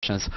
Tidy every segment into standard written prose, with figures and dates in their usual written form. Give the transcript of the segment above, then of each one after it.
questions.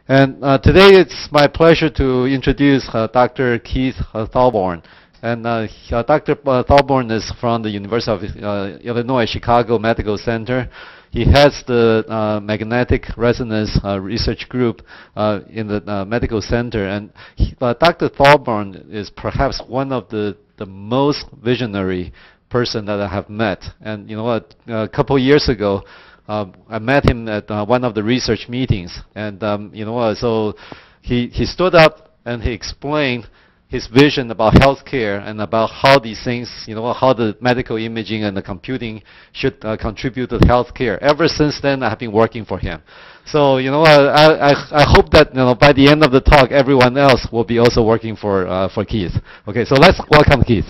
And today it's my pleasure to introduce Dr. Keith Thalborn. And Dr. Thalborn is from the University of Illinois Chicago Medical Center. He heads the magnetic resonance research group in the medical center. And Dr. Thalborn is perhaps one of the most visionary person that I have met. And you know what, a couple years ago, I met him at one of the research meetings, and you know, so he stood up and he explained his vision about healthcare and about how these things, you know, how the medical imaging and the computing should contribute to healthcare. Ever since then, I have been working for him. So you know, I hope that you know by the end of the talk, everyone else will be also working for Keith. Okay, so let's welcome Keith.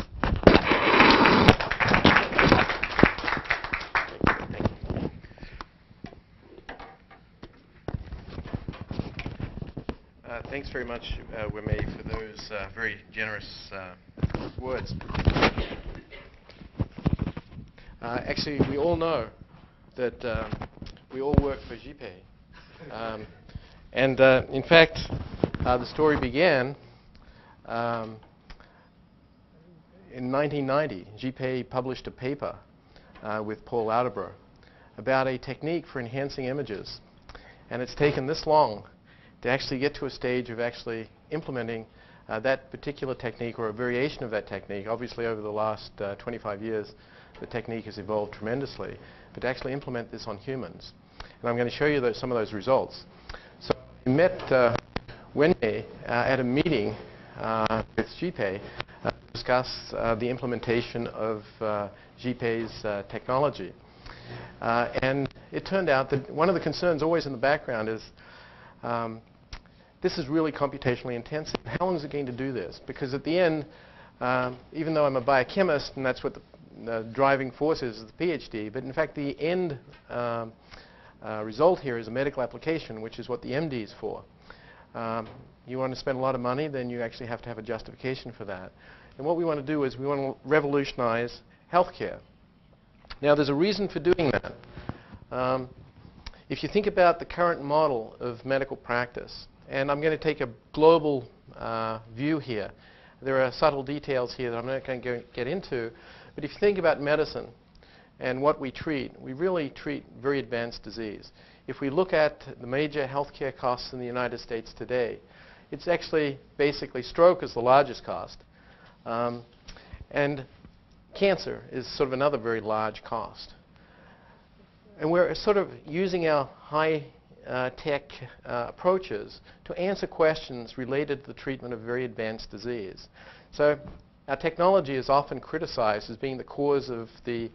Thanks very much, Wimei, for those very generous words. Actually, we all know that we all work for GPay. And in fact, the story began in 1990. GPay published a paper with Paul Attenborough about a technique for enhancing images. And it's taken this long to actually get to a stage of actually implementing that particular technique or a variation of that technique. Obviously, over the last 25 years, the technique has evolved tremendously. But to actually implement this on humans. And I'm going to show you some of those results. So we met Wendy at a meeting with GPay to discuss the implementation of GPay's technology. And it turned out that one of the concerns always in the background is this is really computationally intensive. How long is it going to do this? Because at the end, even though I'm a biochemist, and that's what the driving force is the PhD, but in fact the end result here is a medical application, which is what the MD is for. You want to spend a lot of money, then you actually have to have a justification for that. And what we want to do is we want to revolutionize healthcare. Now there's a reason for doing that. If you think about the current model of medical practice, and I'm going to take a global view here. There are subtle details here that I'm not going to get into. But if you think about medicine and what we really treat very advanced disease. If we look at the major healthcare costs in the United States today, it's actually basically stroke is the largest cost. And cancer is sort of another very large cost. And we're sort of using our high tech approaches to answer questions related to the treatment of very advanced disease. So our technology is often criticized as being the cause of the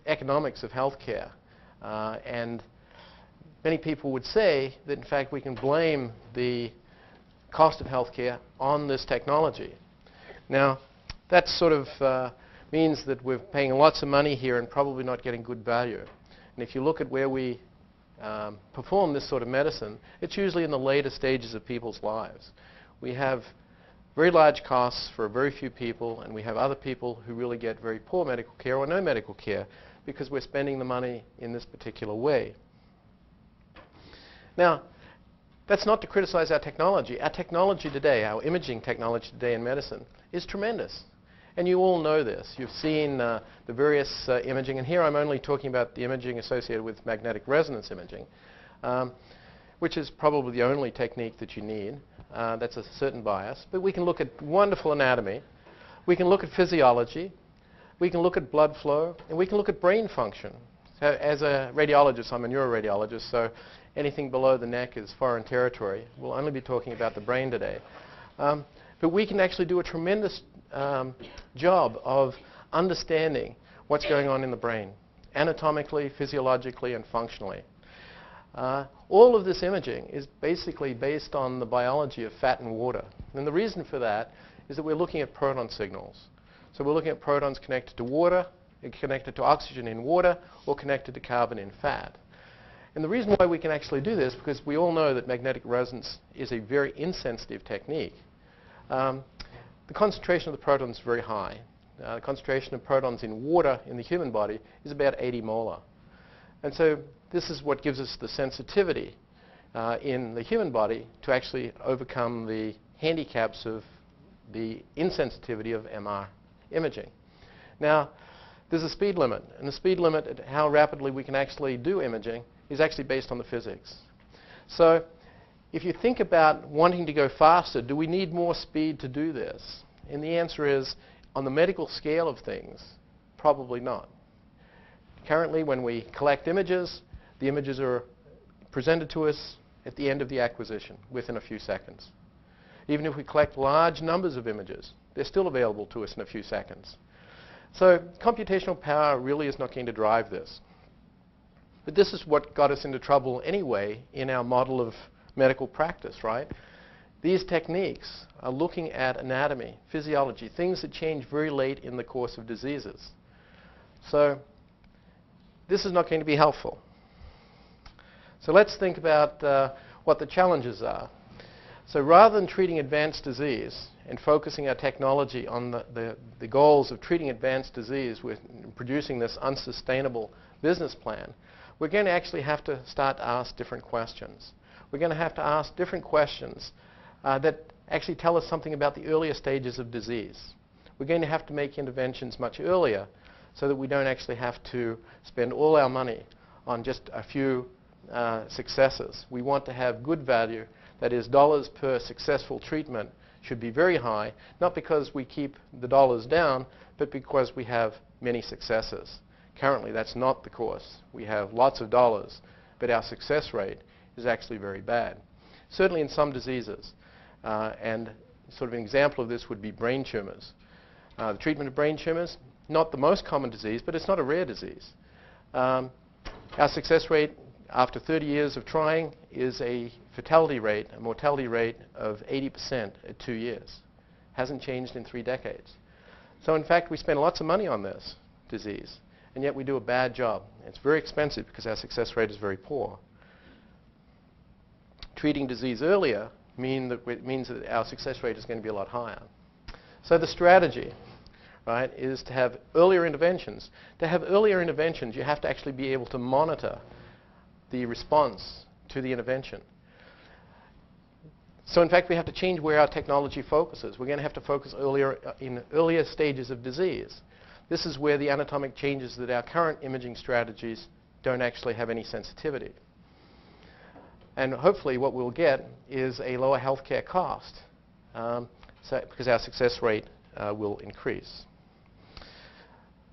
economics of healthcare. And many people would say that, in fact, we can blame the cost of healthcare on this technology. Now, that sort of means that we're paying lots of money here and probably not getting good value. And if you look at where we perform this sort of medicine, it's usually in the later stages of people's lives. We have very large costs for very few people, and we have other people who really get very poor medical care or no medical care because we're spending the money in this particular way. Now, that's not to criticize our technology. Our technology today, our imaging technology today in medicine, is tremendous. And you all know this. You've seen the various imaging. And here I'm only talking about the imaging associated with magnetic resonance imaging, which is probably the only technique that you need. That's a certain bias. But we can look at wonderful anatomy. We can look at physiology. We can look at blood flow. And we can look at brain function. So as a radiologist, I'm a neuroradiologist, so anything below the neck is foreign territory. We'll only be talking about the brain today. But we can actually do a tremendous job of understanding what's going on in the brain, anatomically, physiologically, and functionally. All of this imaging is basically based on the biology of fat and water. And the reason for that is that we're looking at proton signals. So we're looking at protons connected to water, connected to oxygen in water, or connected to carbon in fat. And the reason why we can actually do this, because we all know that magnetic resonance is a very insensitive technique. The concentration of the protons is very high. The concentration of protons in water in the human body is about 80 molar. And so this is what gives us the sensitivity in the human body to actually overcome the handicaps of the insensitivity of MR imaging. Now, there's a speed limit, and the speed limit at how rapidly we can actually do imaging is actually based on the physics. So if you think about wanting to go faster, do we need more speed to do this? And the answer is, on the medical scale of things, probably not. Currently, when we collect images, the images are presented to us at the end of the acquisition, within a few seconds. Even if we collect large numbers of images, they're still available to us in a few seconds. So computational power really is not going to drive this. But this is what got us into trouble anyway in our model of medical practice, right? These techniques are looking at anatomy, physiology, things that change very late in the course of diseases. So this is not going to be helpful. So let's think about what the challenges are. So rather than treating advanced disease and focusing our technology on the goals of treating advanced disease with producing this unsustainable business plan, we're going to actually have to start to ask different questions. We're going to have to ask different questions that actually tell us something about the earlier stages of disease. We're going to have to make interventions much earlier so that we don't actually have to spend all our money on just a few successes. We want to have good value. That is, dollars per successful treatment should be very high, not because we keep the dollars down, but because we have many successes. Currently, that's not the course. We have lots of dollars, but our success rate is actually very bad. Certainly in some diseases. And sort of an example of this would be brain tumors. The treatment of brain tumors, not the most common disease, but it's not a rare disease. Our success rate after 30 years of trying is a fatality rate, a mortality rate of 80% at 2 years. Hasn't changed in 3 decades. So in fact, we spend lots of money on this disease, and yet we do a bad job. It's very expensive because our success rate is very poor. Treating disease earlier means that our success rate is going to be a lot higher. So the strategy, right, is to have earlier interventions. To have earlier interventions, you have to actually be able to monitor the response to the intervention. So in fact, we have to change where our technology focuses. We're going to have to focus in earlier stages of disease. This is where the anatomic changes that our current imaging strategies don't actually have any sensitivity. And hopefully what we'll get is a lower healthcare cost because our success rate will increase.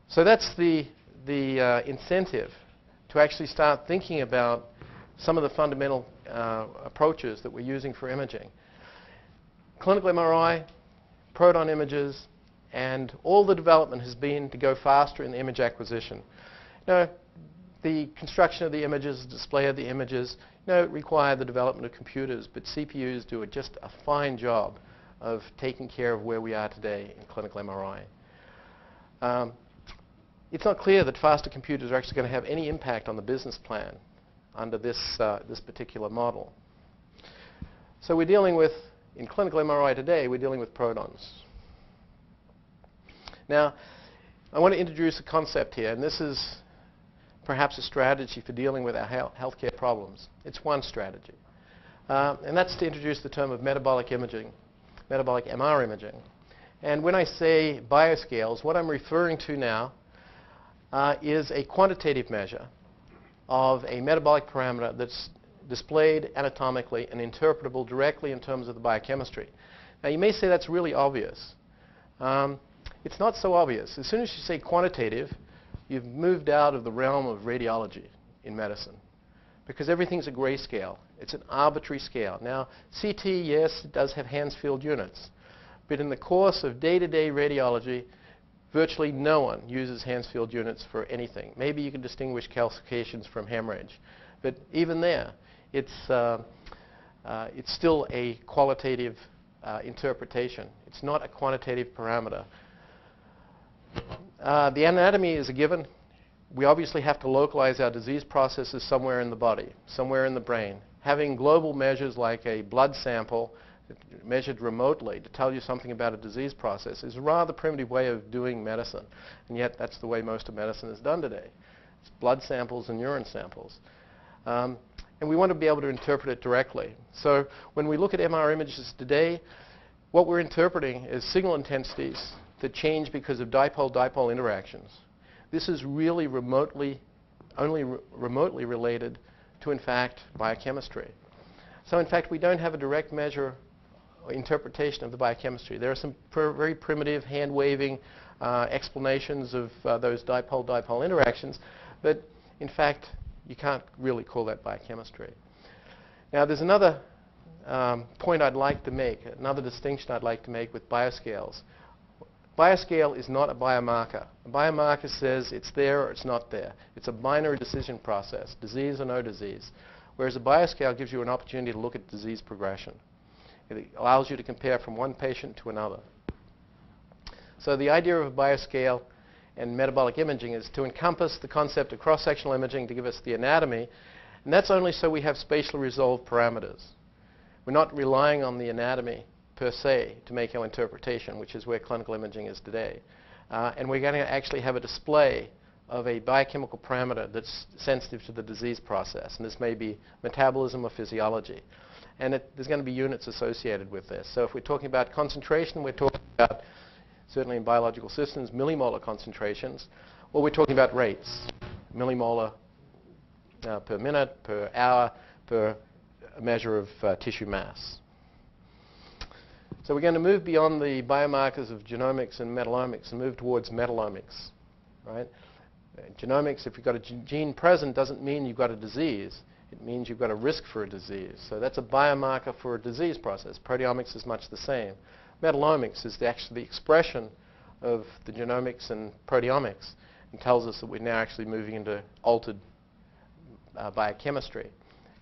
So that's the incentive to actually start thinking about some of the fundamental approaches that we're using for imaging. Clinical MRI, proton images, and all the development has been to go faster in the image acquisition. Now, the construction of the images, the display of the images, require the development of computers, but CPUs do just a fine job of taking care of where we are today in clinical MRI. It's not clear that faster computers are actually going to have any impact on the business plan under this particular model. So we're dealing with, in clinical MRI today, we're dealing with protons. Now, I want to introduce a concept here, and this is perhaps a strategy for dealing with our healthcare problems. It's one strategy. And that's to introduce the term of metabolic imaging, metabolic MR imaging. And when I say bioscales, what I'm referring to now is a quantitative measure of a metabolic parameter that's displayed anatomically and interpretable directly in terms of the biochemistry. Now, you may say that's really obvious. It's not so obvious. As soon as you say quantitative, you've moved out of the realm of radiology in medicine because everything's a grayscale. It's an arbitrary scale. Now, CT, yes, it does have Hansfield units. But in the course of day-to-day radiology, virtually no one uses Hansfield units for anything. Maybe you can distinguish calcifications from hemorrhage. But even there, it's still a qualitative interpretation. It's not a quantitative parameter. The anatomy is a given. We obviously have to localize our disease processes somewhere in the body, somewhere in the brain. Having global measures like a blood sample measured remotely to tell you something about a disease process is a rather primitive way of doing medicine. And yet that's the way most of medicine is done today. It's blood samples and urine samples. and we want to be able to interpret it directly. So when we look at MR images today, what we're interpreting is signal intensities that change because of dipole-dipole interactions. This is really only remotely related to, in fact, biochemistry. So in fact, we don't have a direct measure or interpretation of the biochemistry. There are some very primitive hand-waving explanations of those dipole-dipole interactions, but in fact, you can't really call that biochemistry. Now, there's another point I'd like to make, another distinction I'd like to make with bioscales. Bioscale is not a biomarker. A biomarker says it's there or it's not there. It's a binary decision process, disease or no disease. Whereas a bioscale gives you an opportunity to look at disease progression. It allows you to compare from one patient to another. So the idea of a bioscale and metabolic imaging is to encompass the concept of cross-sectional imaging to give us the anatomy, and that's only so we have spatially resolved parameters. We're not relying on the anatomy per se to make our interpretation, which is where clinical imaging is today. And we're going to actually have a display of a biochemical parameter that's sensitive to the disease process. And this may be metabolism or physiology. And there's going to be units associated with this. So if we're talking about concentration, we're talking about, certainly in biological systems, millimolar concentrations. Or we're talking about rates, millimolar per minute, per hour, per measure of tissue mass. So we're going to move beyond the biomarkers of genomics and metabolomics and move towards metabolomics, right? Genomics, if you've got a gene present, doesn't mean you've got a disease. It means you've got a risk for a disease. So that's a biomarker for a disease process. Proteomics is much the same. Metabolomics is actually the expression of the genomics and proteomics and tells us that we're now actually moving into altered biochemistry.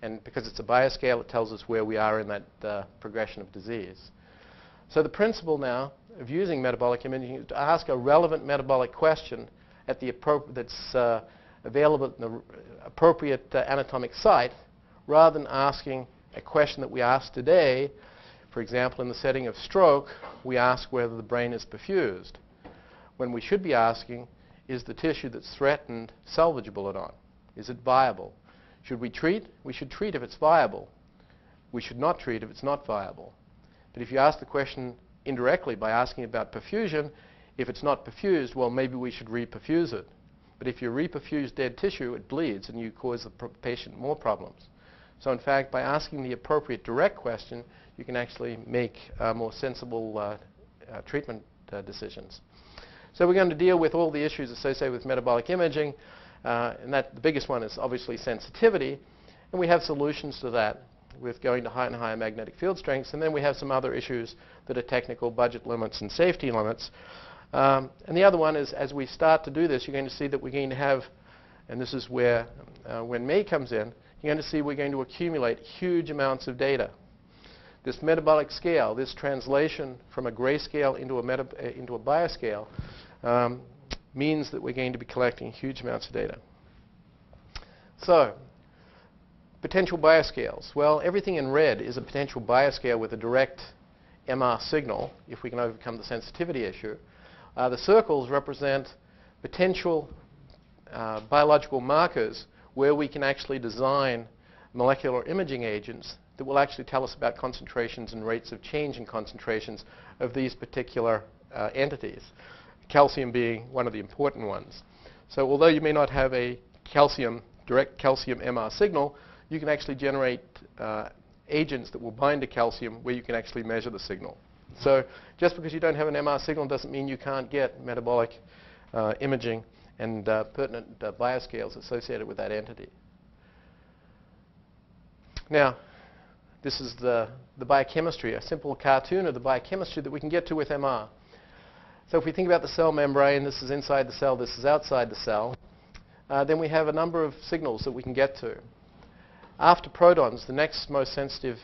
And because it's a bioscale, it tells us where we are in that progression of disease. So the principle now of using metabolic imaging is to ask a relevant metabolic question at the that's available at the appropriate anatomic site, rather than asking a question that we ask today. For example, in the setting of stroke, we ask whether the brain is perfused, when we should be asking, is the tissue that's threatened salvageable or not? Is it viable? Should we treat? We should treat if it's viable. We should not treat if it's not viable. But if you ask the question indirectly by asking about perfusion, if it's not perfused, well, maybe we should reperfuse it. But if you reperfuse dead tissue, it bleeds and you cause the patient more problems. So in fact, by asking the appropriate direct question, you can actually make more sensible treatment decisions. So we're going to deal with all the issues associated with metabolic imaging, and the biggest one is obviously sensitivity, and we have solutions to that with going to higher and higher magnetic field strengths, and then we have some other issues that are technical, budget limits and safety limits. And the other one is, as we start to do this, you're going to see that we're going to have, and this is where, when May comes in, you're going to see we're going to accumulate huge amounts of data. This metabolic scale, this translation from a grayscale into a bioscale, means that we're going to be collecting huge amounts of data. So, potential bioscales. Well, everything in red is a potential bioscale with a direct MR signal, if we can overcome the sensitivity issue. The circles represent potential biological markers where we can actually design molecular imaging agents that will actually tell us about concentrations and rates of change in concentrations of these particular entities, calcium being one of the important ones. So although you may not have a direct calcium MR signal, you can actually generate agents that will bind to calcium where you can actually measure the signal. So just because you don't have an MR signal doesn't mean you can't get metabolic imaging and pertinent bioscales associated with that entity. Now, this is the biochemistry, a simple cartoon of the biochemistry that we can get to with MR. So if we think about the cell membrane, this is inside the cell, this is outside the cell, then we have a number of signals that we can get to. After protons, the next most sensitive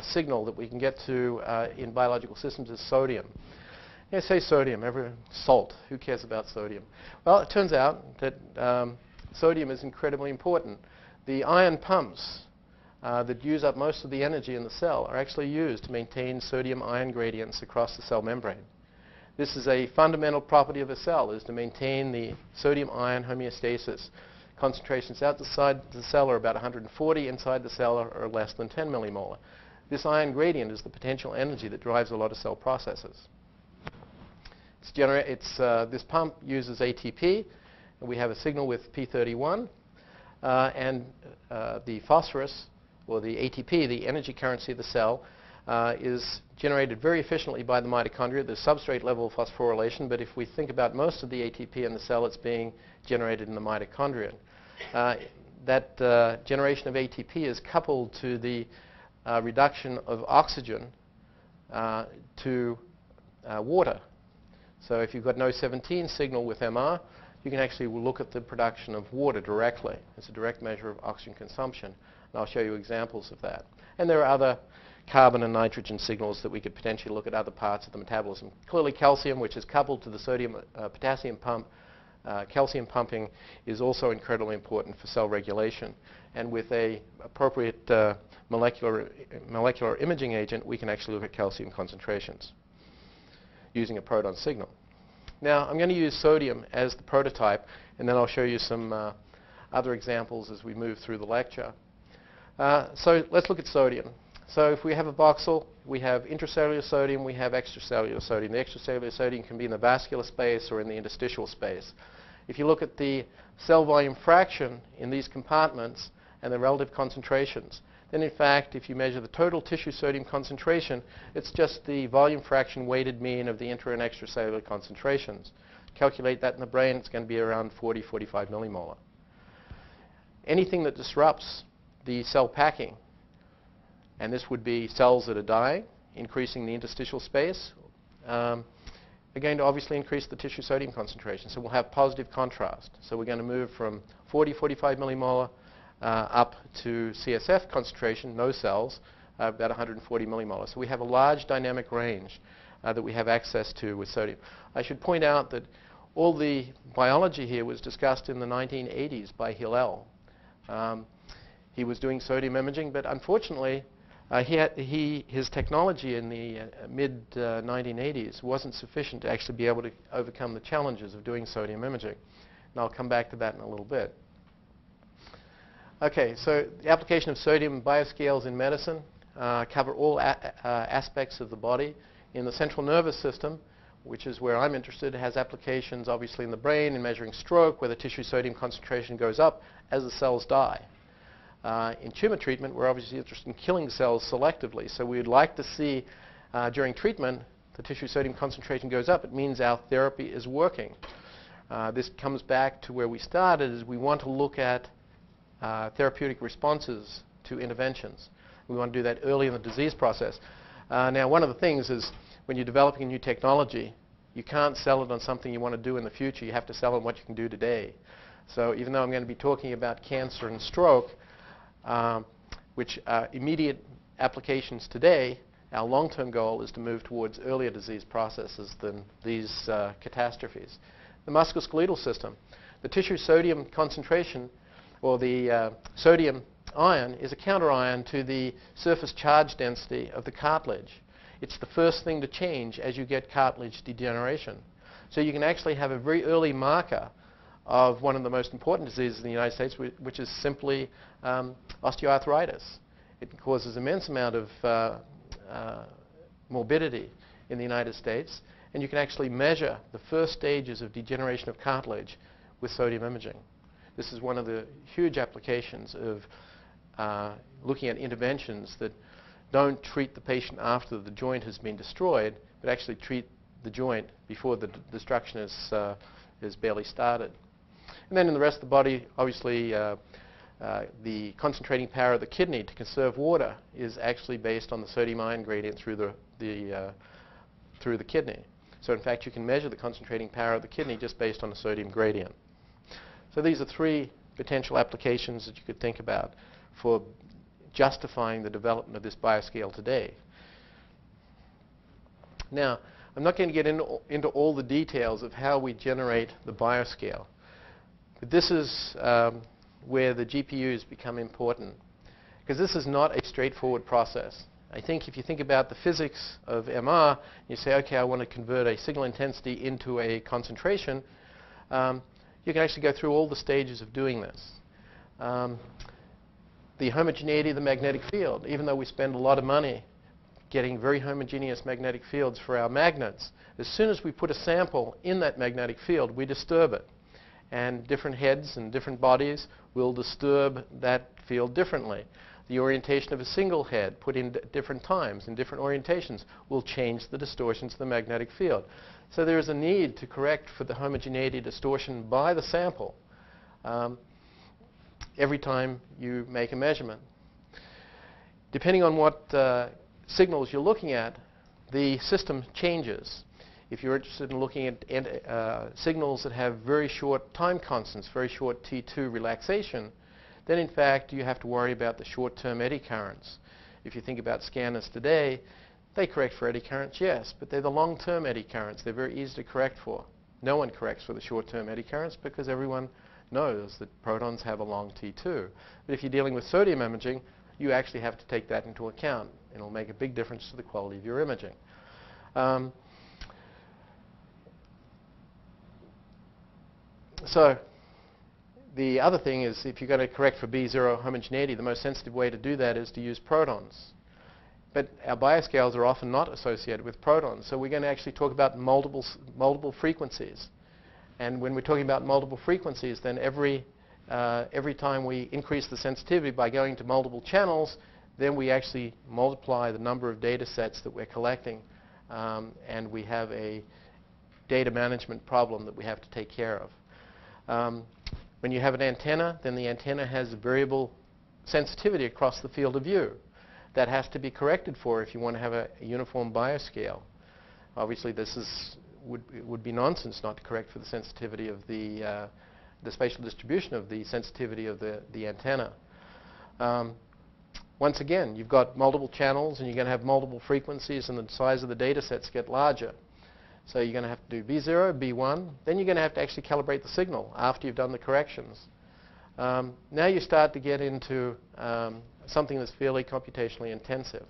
signal that we can get to in biological systems is sodium. Yeah, say sodium, salt. Who cares about sodium? Well, it turns out that sodium is incredibly important. The ion pumps that use up most of the energy in the cell are actually used to maintain sodium-ion gradients across the cell membrane. This is a fundamental property of a cell, is to maintain the sodium-ion homeostasis Concentrations outside the cell are about 140, inside the cell are less than 10 millimolar. This ion gradient is the potential energy that drives a lot of cell processes. This pump uses ATP, and we have a signal with P31, and the phosphorus, or the ATP, the energy currency of the cell, is generated very efficiently by the mitochondria. There's substrate level phosphorylation, but if we think about most of the ATP in the cell, it's being generated in the mitochondria. That generation of ATP is coupled to the reduction of oxygen to water. So if you've got an O17 signal with MR, you can actually look at the production of water directly. It's a direct measure of oxygen consumption. And I'll show you examples of that. And there are other carbon and nitrogen signals that we could potentially look at other parts of the metabolism. Clearly calcium, which is coupled to the sodium-potassium pump, calcium pumping is also incredibly important for cell regulation. And with an appropriate molecular imaging agent, we can actually look at calcium concentrations using a proton signal. Now, I'm going to use sodium as the prototype, and then I'll show you some other examples as we move through the lecture. So let's look at sodium. So if we have a voxel, we have intracellular sodium, we have extracellular sodium. The extracellular sodium can be in the vascular space or in the interstitial space. If you look at the cell volume fraction in these compartments and the relative concentrations, then in fact, if you measure the total tissue sodium concentration, it's just the volume fraction weighted mean of the intra and extracellular concentrations. Calculate that in the brain, it's going to be around 40, 45 millimolar. Anything that disrupts the cell packing, and this would be cells that are dying, increasing the interstitial space, are going to obviously increase the tissue sodium concentration. So we'll have positive contrast. So we're going to move from 40, 45 millimolar up to CSF concentration, no cells, about 140 millimolar. So we have a large dynamic range that we have access to with sodium. I should point out that all the biology here was discussed in the 1980s by Hillel. He was doing sodium imaging, but unfortunately, his technology in the mid-1980s wasn't sufficient to actually be able to overcome the challenges of doing sodium imaging. And I'll come back to that in a little bit. Okay, so the application of sodium bioscales in medicine cover all aspects of the body. In the central nervous system, which is where I'm interested, has applications obviously in the brain in measuring stroke, where the tissue sodium concentration goes up as the cells die. In tumor treatment, we're obviously interested in killing cells selectively. So we'd like to see during treatment the tissue sodium concentration goes up. It means our therapy is working. This comes back to where we started, is we want to look at therapeutic responses to interventions. We want to do that early in the disease process. Now, one of the things is when you're developing a new technology, you can't sell it on something you want to do in the future. You have to sell on what you can do today. So even though I'm going to be talking about cancer and stroke, which are immediate applications today, our long-term goal is to move towards earlier disease processes than these catastrophes. The musculoskeletal system, the tissue sodium concentration, or the sodium ion, is a counter-ion to the surface charge density of the cartilage. It's the first thing to change as you get cartilage degeneration. So you can actually have a very early marker of one of the most important diseases in the United States, which is simply osteoarthritis. It causes immense amount of morbidity in the United States, and you can actually measure the first stages of degeneration of cartilage with sodium imaging. This is one of the huge applications of looking at interventions that don't treat the patient after the joint has been destroyed, but actually treat the joint before the destruction is barely started. And then in the rest of the body, obviously, the concentrating power of the kidney to conserve water is actually based on the sodium ion gradient through the kidney. So in fact, you can measure the concentrating power of the kidney just based on the sodium gradient. So these are three potential applications that you could think about for justifying the development of this bioscale today. Now, I'm not going to get into all the details of how we generate the bioscale. But this is where the GPUs become important, because this is not a straightforward process. I think if you think about the physics of MR, you say, okay, I want to convert a signal intensity into a concentration, you can actually go through all the stages of doing this. the homogeneity of the magnetic field. Even though we spend a lot of money getting very homogeneous magnetic fields for our magnets, as soon as we put a sample in that magnetic field, we disturb it. And different heads and different bodies will disturb that field differently. The orientation of a single head put in different times in different orientations will change the distortions of the magnetic field. So there is a need to correct for the homogeneity distortion by the sample every time you make a measurement. Depending on what signals you're looking at, the system changes. If you're interested in looking at signals that have very short time constants, very short T2 relaxation, then in fact you have to worry about the short-term eddy currents. If you think about scanners today, they correct for eddy currents, yes, but they're the long-term eddy currents. They're very easy to correct for. No one corrects for the short-term eddy currents because everyone knows that protons have a long T2. But if you're dealing with sodium imaging, you actually have to take that into account. It'll make a big difference to the quality of your imaging. So the other thing is, if you're going to correct for B0 homogeneity, the most sensitive way to do that is to use protons. But our bioscales are often not associated with protons. So we're going to actually talk about multiple frequencies. And when we're talking about multiple frequencies, then every time we increase the sensitivity by going to multiple channels, then we actually multiply the number of data sets that we're collecting. And we have a data management problem that we have to take care of. When you have an antenna, then the antenna has variable sensitivity across the field of view. That has to be corrected for if you want to have a uniform bioscale. Obviously, would be nonsense not to correct for the sensitivity of the spatial distribution of the sensitivity of the antenna. Once again, you've got multiple channels, and you're going to have multiple frequencies, and the size of the data sets get larger. So you're going to have to do B0, B1. Then you're going to have to actually calibrate the signal after you've done the corrections. Now you start to get into something that's fairly computationally intensive.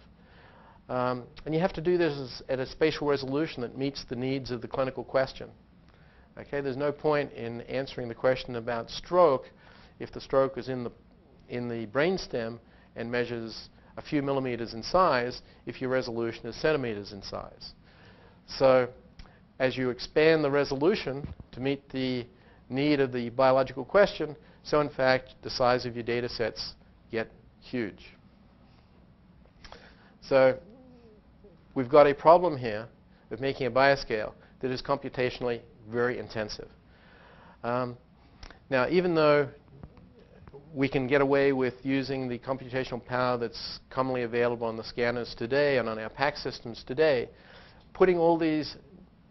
And you have to do this at a spatial resolution that meets the needs of the clinical question. Okay, there's no point in answering the question about stroke if the stroke is in the brainstem and measures a few millimeters in size if your resolution is centimeters in size. So as you expand the resolution to meet the need of the biological question, so in fact the size of your data sets get huge. So we've got a problem here of making a bioscale that is computationally very intensive. Now, even though we can get away with using the computational power that's commonly available on the scanners today and on our PACS systems today, putting all these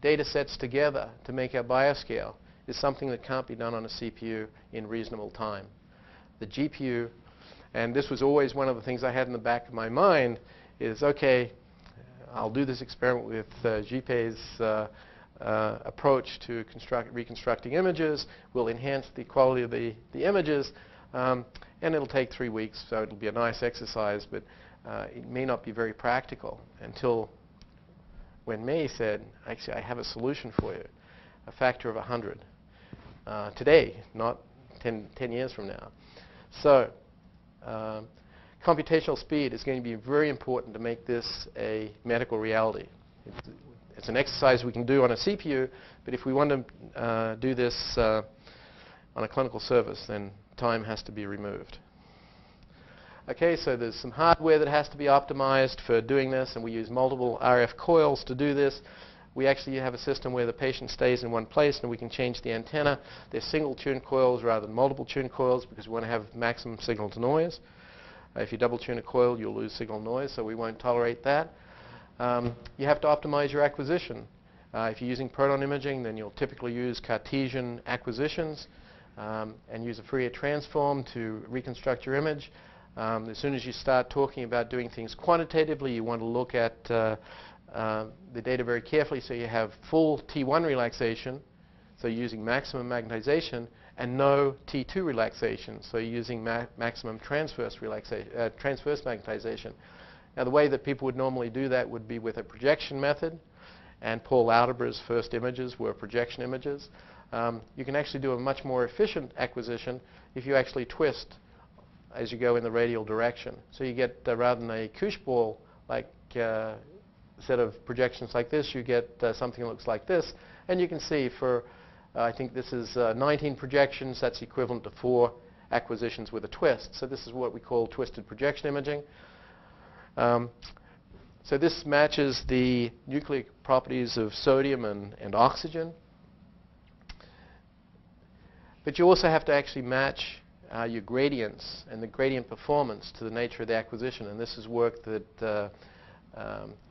data sets together to make our bioscale is something that can't be done on a CPU in reasonable time. The GPU, and this was always one of the things I had in the back of my mind, is, okay, I'll do this experiment with Jipei's approach to reconstructing images. We'll enhance the quality of the images, and it'll take 3 weeks, so it'll be a nice exercise, but it may not be very practical until when May said, actually, I have a solution for you, a factor of 100. Today, not 10 years from now. So computational speed is going to be very important to make this a medical reality. It's an exercise we can do on a CPU, but if we want to do this on a clinical service, then time has to be removed. Okay, so there's some hardware that has to be optimized for doing this, and we use multiple RF coils to do this. We actually have a system where the patient stays in one place, and we can change the antenna. They're single-tune coils rather than multiple-tune coils because we want to have maximum signal-to-noise. If you double-tune a coil, you'll lose signal-noise, so we won't tolerate that. You have to optimize your acquisition. If you're using proton imaging, then you'll typically use Cartesian acquisitions and use a Fourier transform to reconstruct your image. As soon as you start talking about doing things quantitatively, you want to look at the data very carefully so you have full T1 relaxation, so you're using maximum magnetization, and no T2 relaxation, so you're using maximum transverse magnetization. Now, the way that people would normally do that would be with a projection method, and Paul Lauterber's first images were projection images. You can actually do a much more efficient acquisition if you actually twist as you go in the radial direction. So you get, rather than a Couche ball like set of projections like this, you get something that looks like this. And you can see for, I think this is 19 projections, that's equivalent to 4 acquisitions with a twist. So this is what we call twisted projection imaging. So this matches the nuclear properties of sodium and oxygen. But you also have to actually match your gradients and the gradient performance to the nature of the acquisition. And this is work that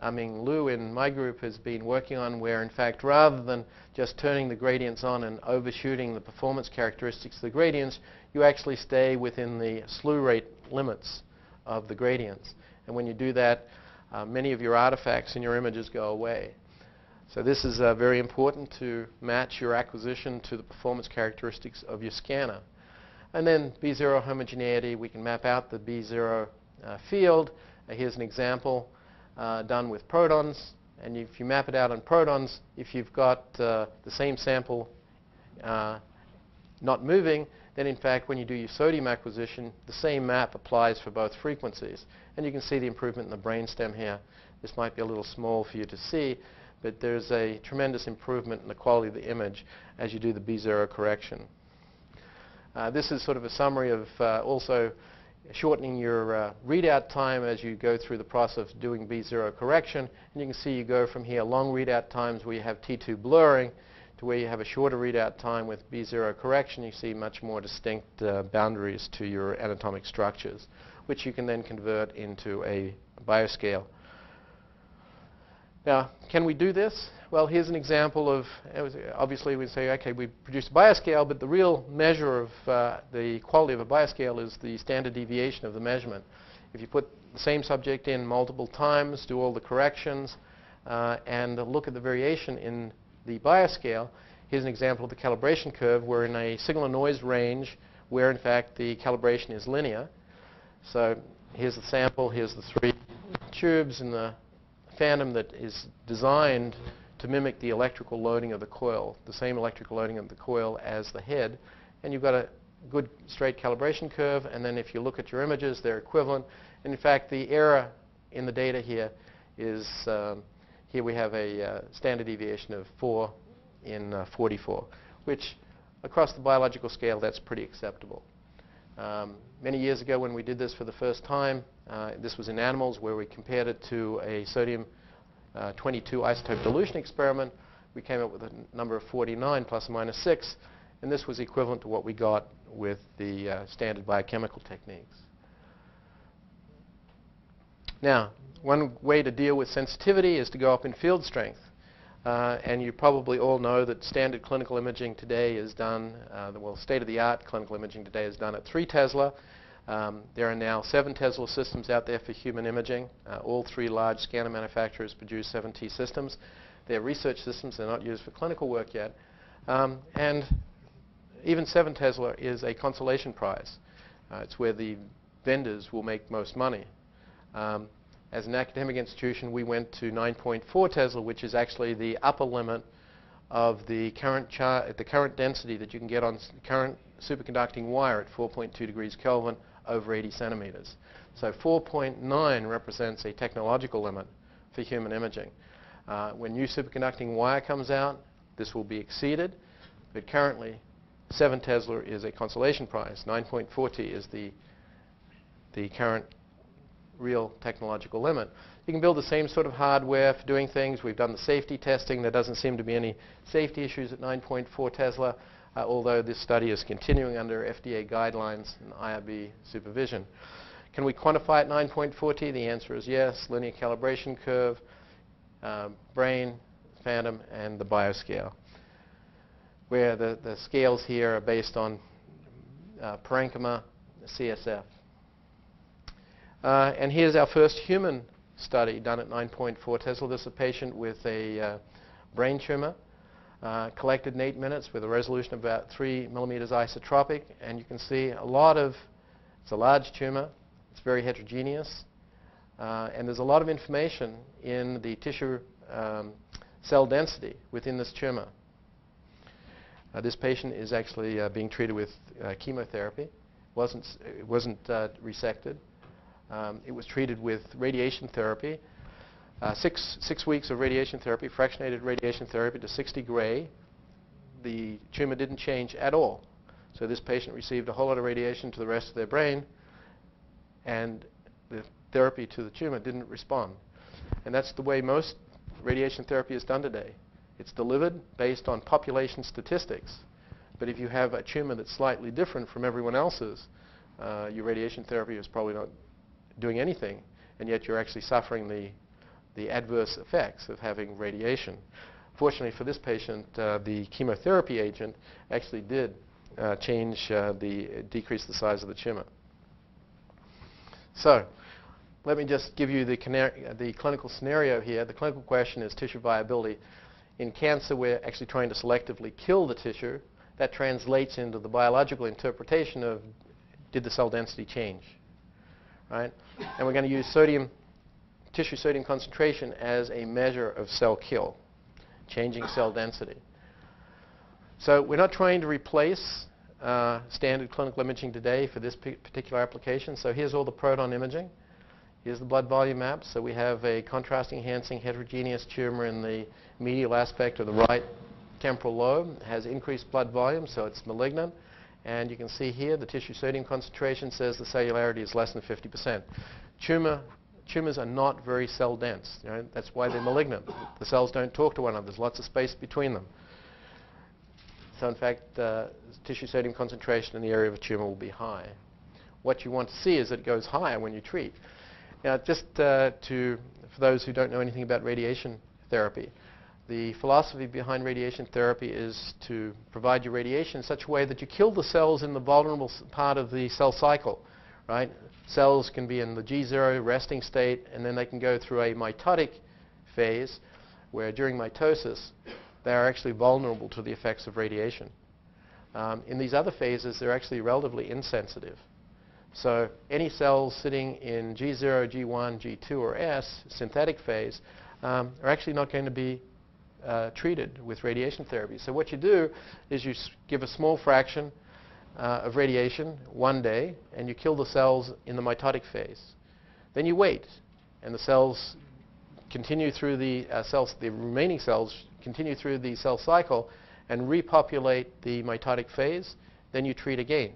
Aming Liu in my group has been working on, where in fact rather than just turning the gradients on and overshooting the performance characteristics of the gradients, you actually stay within the slew rate limits of the gradients. And when you do that, many of your artifacts in your images go away. So this is very important to match your acquisition to the performance characteristics of your scanner. And then B0 homogeneity, we can map out the B0 field. Here's an example done with protons. And if you map it out on protons, if you've got the same sample not moving, then in fact when you do your sodium acquisition, the same map applies for both frequencies. And you can see the improvement in the brainstem here. This might be a little small for you to see, but there's a tremendous improvement in the quality of the image as you do the B0 correction. This is sort of a summary of also shortening your readout time as you go through the process of doing B0 correction. And you can see you go from here long readout times where you have T2 blurring to where you have a shorter readout time with B0 correction. You see much more distinct boundaries to your anatomic structures, which you can then convert into a bioscale. Now, can we do this? Well, here's an example of, obviously we say, okay, we produce a bioscale, but the real measure of the quality of a bioscale is the standard deviation of the measurement. If you put the same subject in multiple times, do all the corrections, and look at the variation in the bioscale, here's an example of the calibration curve. We're in a signal and noise range where, in fact, the calibration is linear. So here's the sample, here's the 3 tubes in the phantom that is designed to mimic the electrical loading of the coil, the same electrical loading of the coil as the head. And you've got a good straight calibration curve, and then if you look at your images, they're equivalent. And in fact, the error in the data here is, here we have a standard deviation of 4 in 44, which across the biological scale, that's pretty acceptable. Many years ago when we did this for the first time, this was in animals where we compared it to a sodium 22 isotope dilution experiment. We came up with a number of 49 plus or minus 6, and this was equivalent to what we got with the standard biochemical techniques. Now, one way to deal with sensitivity is to go up in field strength. And you probably all know that standard clinical imaging today is done, well, state-of-the-art clinical imaging today is done at 3 Tesla. There are now 7 Tesla systems out there for human imaging. All 3 large scanner manufacturers produce 7T systems. They're research systems. They're not used for clinical work yet. And even 7 Tesla is a consolation prize. It's where the vendors will make most money. As an academic institution, we went to 9.4 Tesla, which is actually the upper limit of the current density that you can get on current superconducting wire at 4.2 degrees Kelvin over 80 centimeters. So 4.9 represents a technological limit for human imaging. When new superconducting wire comes out, this will be exceeded, but currently 7 Tesla is a consolation prize. 9.4 T is the current real technological limit. You can build the same sort of hardware for doing things. We've done the safety testing. There doesn't seem to be any safety issues at 9.4 Tesla, although this study is continuing under FDA guidelines and IRB supervision. Can we quantify at 9.4 T? The answer is yes. Linear calibration curve, brain, phantom, and the bioscale, where the scales here are based on parenchyma, CSF. And here's our first human study done at 9.4 Tesla. This is a patient with a brain tumor, collected in 8 minutes with a resolution of about 3 millimeters isotropic. And you can see a lot of, it's a large tumor, it's very heterogeneous, and there's a lot of information in the tissue cell density within this tumor. This patient is actually being treated with chemotherapy. wasn't resected. It was treated with radiation therapy. 6 weeks of radiation therapy, fractionated radiation therapy to 60 gray. The tumor didn't change at all. So this patient received a whole lot of radiation to the rest of their brain, and the therapy to the tumor didn't respond. And that's the way most radiation therapy is done today. It's delivered based on population statistics. But if you have a tumor that's slightly different from everyone else's, your radiation therapy is probably not doing anything, and yet you're actually suffering the adverse effects of having radiation. Fortunately for this patient, the chemotherapy agent actually did decrease the size of the tumor. So let me just give you the clinical scenario here. The clinical question is tissue viability. In cancer, we're actually trying to selectively kill the tissue. That translates into the biological interpretation of, did the cell density change? Right? And we're going to use tissue sodium concentration as a measure of cell kill, changing cell density. So we're not trying to replace standard clinical imaging today for this particular application. So here's all the proton imaging. Here's the blood volume map. So we have a contrasting enhancing heterogeneous tumor in the medial aspect of the right temporal lobe. It has increased blood volume, so it's malignant. And you can see here the tissue sodium concentration says the cellularity is less than 50%. Tumors are not very cell dense. You know, that's why they're malignant. The cells don't talk to one another. There's lots of space between them. So in fact, tissue sodium concentration in the area of a tumor will be high. What you want to see is that it goes higher when you treat. Now, just for those who don't know anything about radiation therapy, the philosophy behind radiation therapy is to provide you radiation in such a way that you kill the cells in the vulnerable part of the cell cycle, right? Cells can be in the G0 resting state, and then they can go through a mitotic phase, where during mitosis, they are actually vulnerable to the effects of radiation. In these other phases, they're actually relatively insensitive. So any cells sitting in G0, G1, G2, or S, synthetic phase, are actually not going to be treated with radiation therapy. So what you do is you give a small fraction of radiation one day, and you kill the cells in the mitotic phase. Then you wait, and the cells continue through the remaining cells continue through the cell cycle and repopulate the mitotic phase. Then you treat again.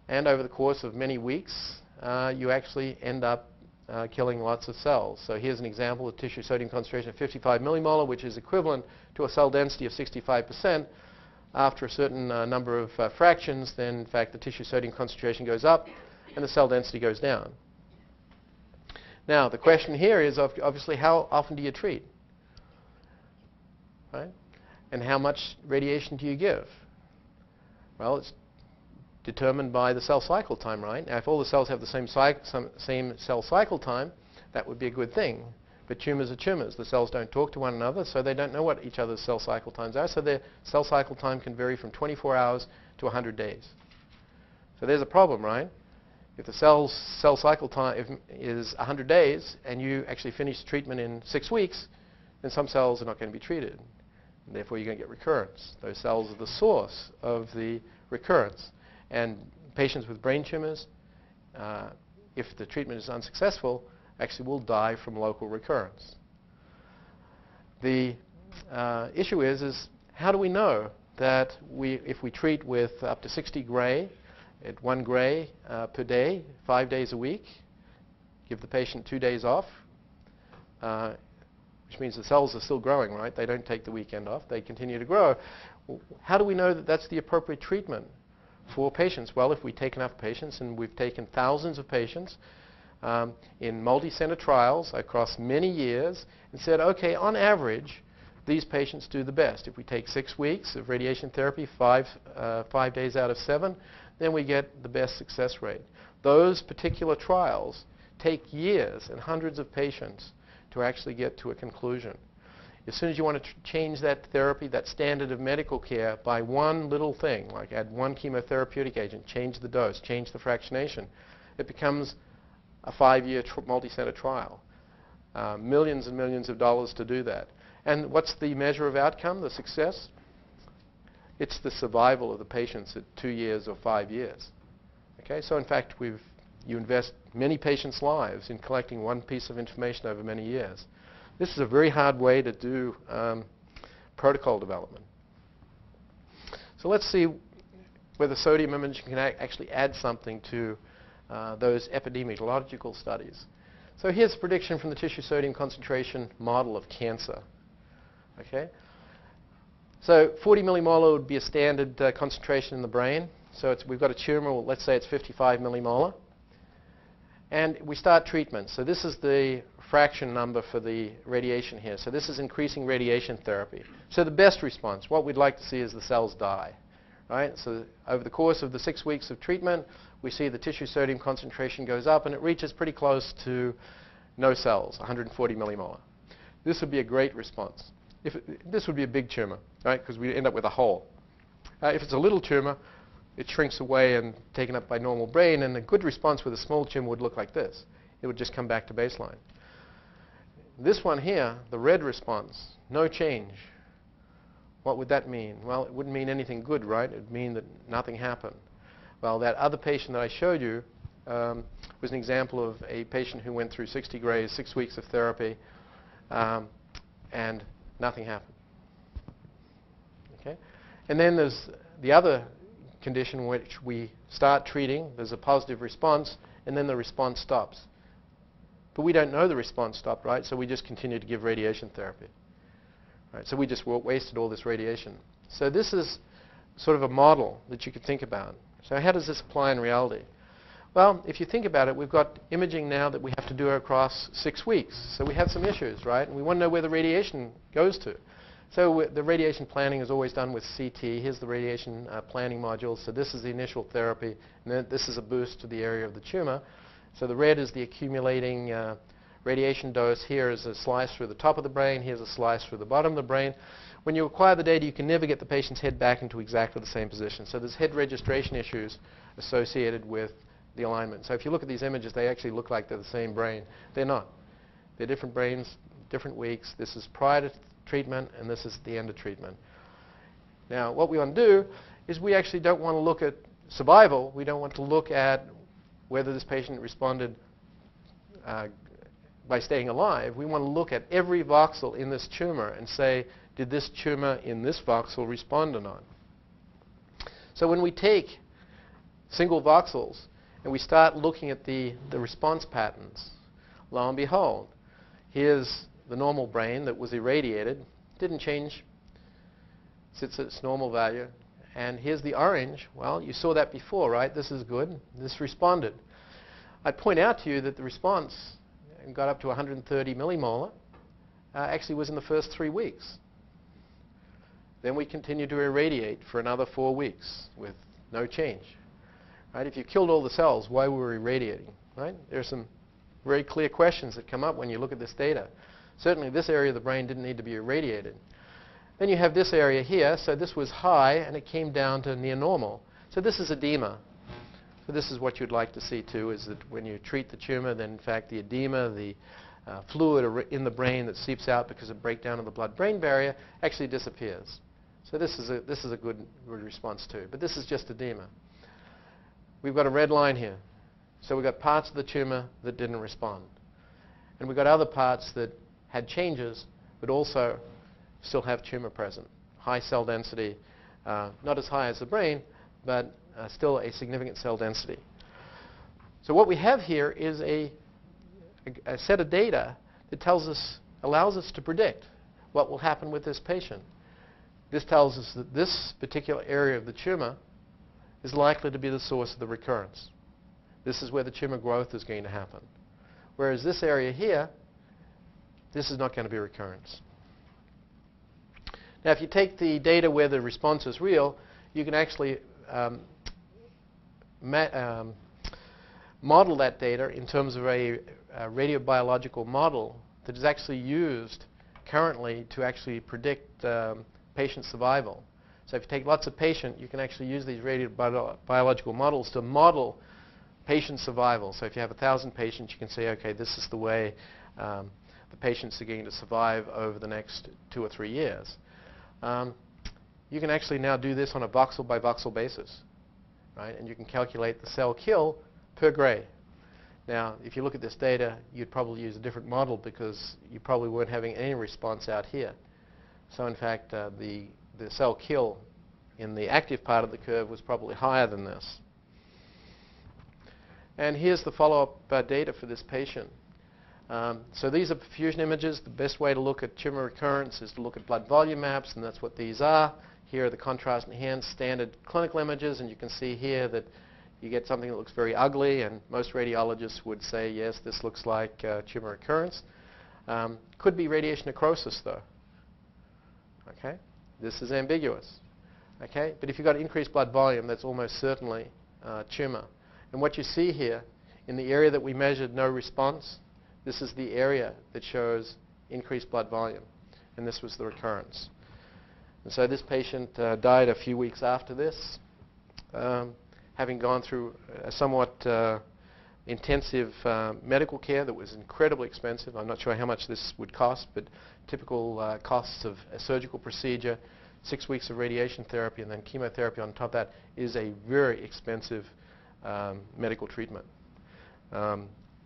And over the course of many weeks, you actually end up killing lots of cells. So here's an example of tissue sodium concentration of 55 millimolar, which is equivalent to a cell density of 65%. After a certain number of fractions, then in fact the tissue sodium concentration goes up and the cell density goes down. Now the question here is obviously how often do you treat? Right? And how much radiation do you give? Well, it's determined by the cell cycle time, right? Now if all the cells have the same cell cycle time, that would be a good thing. But tumors are tumors. The cells don't talk to one another, so they don't know what each other's cell cycle times are. So their cell cycle time can vary from 24 hours to 100 days. So there's a problem, right? If the cell cycle time is 100 days and you actually finish treatment in 6 weeks, then some cells are not going to be treated. And therefore, you're going to get recurrence. Those cells are the source of the recurrence. And patients with brain tumors, if the treatment is unsuccessful, actually will die from local recurrence. The issue is how do we know that if we treat with up to 60 gray at 1 gray per day, 5 days a week, give the patient 2 days off, which means the cells are still growing, right? They don't take the weekend off. They continue to grow. How do we know that that's the appropriate treatment for patients? Well, if we take enough patients, and we've taken thousands of patients in multi-center trials across many years, and said, okay, on average, these patients do the best. If we take 6 weeks of radiation therapy, 5 days out of 7, then we get the best success rate. Those particular trials take years and hundreds of patients to actually get to a conclusion. As soon as you want to change that therapy, that standard of medical care, by one little thing, like add one chemotherapeutic agent, change the dose, change the fractionation, it becomes a 5-year multi-center trial. Millions and millions of dollars to do that. And what's the measure of outcome, the success? It's the survival of the patients at 2 years or 5 years. Okay, so in fact, you invest many patients' lives in collecting one piece of information over many years. This is a very hard way to do protocol development. So let's see whether sodium imaging can actually add something to those epidemiological studies. So here's a prediction from the tissue sodium concentration model of cancer. Okay, so 40 millimolar would be a standard concentration in the brain. So we've got a tumor, well, let's say it's 55 millimolar. And we start treatment. So this is the fraction number for the radiation here. So this is increasing radiation therapy. So the best response, what we'd like to see is the cells die. Right? So over the course of the 6 weeks of treatment, we see the tissue sodium concentration goes up, and it reaches pretty close to no cells, 140 millimolar. This would be a great response. This would be a big tumor, right? Because we end up with a hole. If it's a little tumor, it shrinks away and taken up by normal brain, and a good response with a small tumor would look like this. It would just come back to baseline. This one here, the red response, no change. What would that mean? Well, it wouldn't mean anything good, right? It would mean that nothing happened. Well, that other patient that I showed you was an example of a patient who went through 60 grays, 6 weeks of therapy, and nothing happened. Okay? And then there's the other condition which we start treating, there's a positive response, and then the response stops. But we don't know the response stopped, right? So we just continue to give radiation therapy. Right? So we just wasted all this radiation. So this is sort of a model that you could think about. So how does this apply in reality? Well, if you think about it, we've got imaging now that we have to do across 6 weeks. So we have some issues, right? And we want to know where the radiation goes to. So the radiation planning is always done with CT. Here's the radiation planning module. So this is the initial therapy. And then this is a boost to the area of the tumor. So the red is the accumulating radiation dose. Here is a slice through the top of the brain. Here's a slice through the bottom of the brain. When you acquire the data, you can never get the patient's head back into exactly the same position. So there's head registration issues associated with the alignment. So if you look at these images, they actually look like they're the same brain. They're not. They're different brains, different weeks. This is prior to treatment, and this is the end of treatment. Now, what we want to do is we actually don't want to look at survival. We don't want to look at whether this patient responded by staying alive. We want to look at every voxel in this tumor and say, did this tumor in this voxel respond or not? So when we take single voxels and we start looking at the response patterns, lo and behold, here's the normal brain that was irradiated, didn't change, sits at its normal value. And here's the orange. Well, you saw that before, right? This is good. This responded. I'd point out to you that the response got up to 130 millimolar, actually was in the first 3 weeks. Then we continued to irradiate for another 4 weeks with no change. Right? If you killed all the cells, why were we irradiating? Right? There are some very clear questions that come up when you look at this data. Certainly this area of the brain didn't need to be irradiated. Then you have this area here. So this was high, and it came down to near normal. So this is edema. So this is what you'd like to see, too, is that when you treat the tumor, then, in fact, the edema, the fluid in the brain that seeps out because of breakdown of the blood-brain barrier actually disappears. So this is a good response, too. But this is just edema. We've got a red line here. So we've got parts of the tumor that didn't respond. And we've got other parts that had changes, but also still have tumor present. High cell density, not as high as the brain, but still a significant cell density. So what we have here is a set of data that allows us to predict what will happen with this patient. This tells us that this particular area of the tumor is likely to be the source of the recurrence. This is where the tumor growth is going to happen. Whereas this area here, this is not going to be recurrence. Now, if you take the data where the response is real, you can actually model that data in terms of a radiobiological model that is actually used currently to actually predict patient survival. So if you take lots of patients, you can actually use these radiobiological models to model patient survival. So if you have 1,000 patients, you can say, okay, this is the way the patients are going to survive over the next 2 or 3 years. You can actually now do this on a voxel by voxel basis. right? And you can calculate the cell kill per gray. Now, if you look at this data, you'd probably use a different model because you probably weren't having any response out here. So in fact, the cell kill in the active part of the curve was probably higher than this. And here's the follow-up data for this patient. So these are perfusion images. The best way to look at tumor recurrence is to look at blood volume maps, and that's what these are. Here are the contrast-enhanced standard clinical images, and you can see here that you get something that looks very ugly, and most radiologists would say, yes, this looks like tumor recurrence. Could be radiation necrosis, though. Okay? This is ambiguous. Okay? But if you've got increased blood volume, that's almost certainly tumor. And what you see here, in the area that we measured no response, this is the area that shows increased blood volume. And this was the recurrence. And so this patient died a few weeks after this, having gone through a somewhat intensive medical care that was incredibly expensive. I'm not sure how much this would cost, but typical costs of a surgical procedure, 6 weeks of radiation therapy, and then chemotherapy on top of that is a very expensive medical treatment.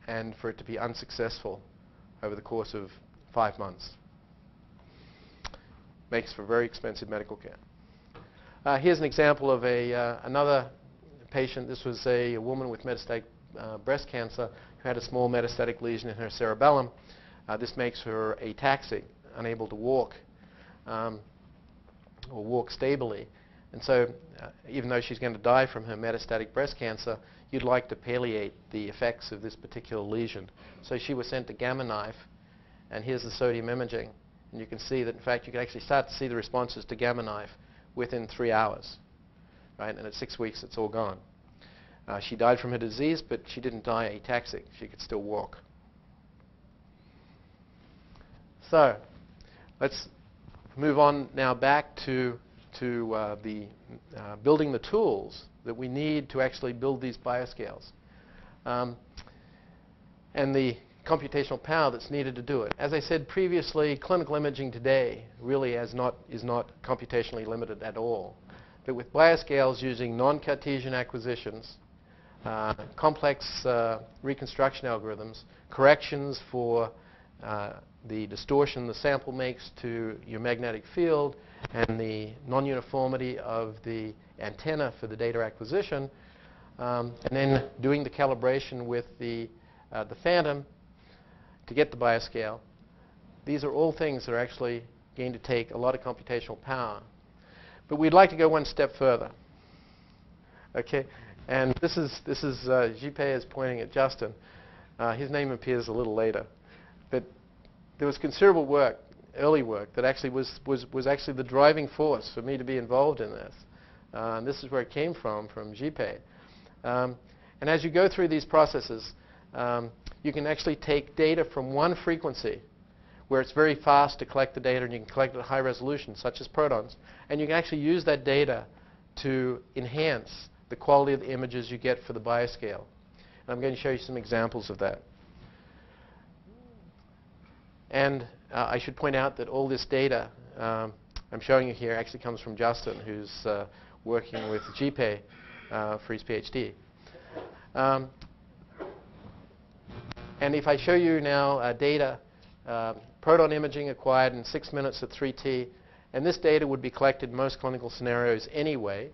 And for it to be unsuccessful over the course of 5 months makes for very expensive medical care. Here's an example of another patient. This was a woman with metastatic breast cancer who had a small metastatic lesion in her cerebellum. This makes her ataxic, unable to walk or walk stably. And so even though she's going to die from her metastatic breast cancer, you'd like to palliate the effects of this particular lesion. So she was sent to Gamma Knife, and here's the sodium imaging. And you can see that, in fact, you can actually start to see the responses to Gamma Knife within 3 hours. Right? And at 6 weeks, it's all gone. She died from her disease, but she didn't die ataxic. She could still walk. So let's move on now back to building the tools that we need to actually build these bioscales and the computational power that's needed to do it. As I said previously, clinical imaging today really is not computationally limited at all. But with bioscales using non-Cartesian acquisitions, complex reconstruction algorithms, corrections for the distortion the sample makes to your magnetic field, and the non-uniformity of the antenna for the data acquisition, and then doing the calibration with the phantom to get the bioscale. These are all things that are actually going to take a lot of computational power. But we'd like to go one step further. Okay? And this is Jipei is pointing at Justin. His name appears a little later. But there was considerable work, early work, that actually was actually the driving force for me to be involved in this. And this is where it came from Jipei. And as you go through these processes, you can actually take data from one frequency where it's very fast to collect the data, and you can collect it at high resolution, such as protons, and you can actually use that data to enhance the quality of the images you get for the bioscale. And I'm going to show you some examples of that. And I should point out that all this data I'm showing you here actually comes from Justin, who's working with Jipei for his PhD. And if I show you now data, proton imaging acquired in 6 minutes at 3T, and this data would be collected in most clinical scenarios anyway.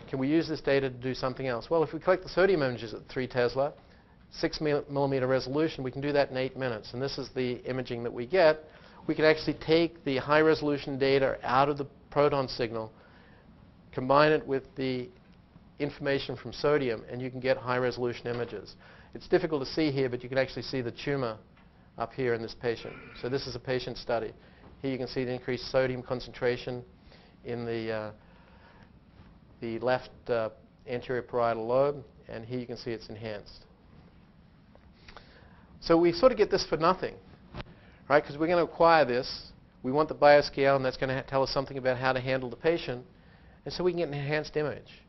Can we use this data to do something else? Well, if we collect the sodium images at 3 Tesla, 6 millimeter resolution, we can do that in 8 minutes. And this is the imaging that we get. We can actually take the high resolution data out of the proton signal, combine it with the information from sodium, and you can get high resolution images. It's difficult to see here, but you can actually see the tumor up here in this patient. So this is a patient study. Here you can see the increased sodium concentration in the left anterior parietal lobe, and here you can see it's enhanced. So we sort of get this for nothing, right? Because we're going to acquire this. We want the bioscale, and that's going to tell us something about how to handle the patient, and so we can get an enhanced image.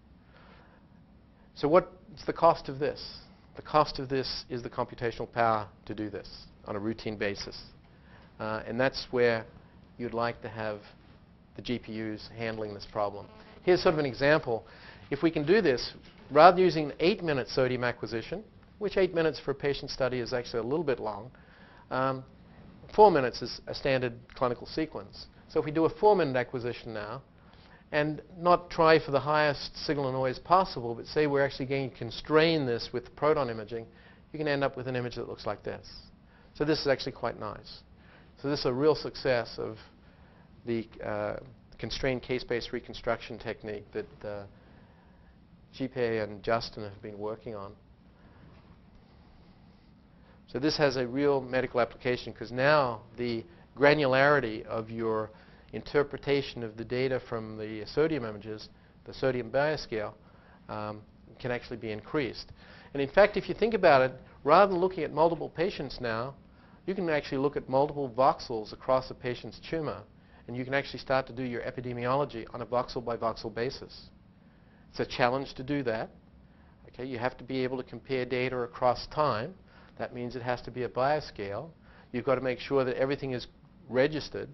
So what's the cost of this? The cost of this is the computational power to do this on a routine basis. And that's where you'd like to have the GPUs handling this problem. Here's sort of an example. If we can do this, rather than using 8-minute sodium acquisition, which 8 minutes for a patient study is actually a little bit long, 4 minutes is a standard clinical sequence. So if we do a 4-minute acquisition now, and not try for the highest signal and noise possible, but say we're actually going to constrain this with proton imaging, you can end up with an image that looks like this. So this is actually quite nice. So this is a real success of the constrained case-based reconstruction technique that Ji-Pei and Justin have been working on. So this has a real medical application because now the granularity of your interpretation of the data from the sodium images, the sodium bioscale, can actually be increased. And in fact, if you think about it, rather than looking at multiple patients now, you can actually look at multiple voxels across a patient's tumor, and you can actually start to do your epidemiology on a voxel by voxel basis. It's a challenge to do that. Okay, you have to be able to compare data across time. That means it has to be a bioscale. You've got to make sure that everything is registered.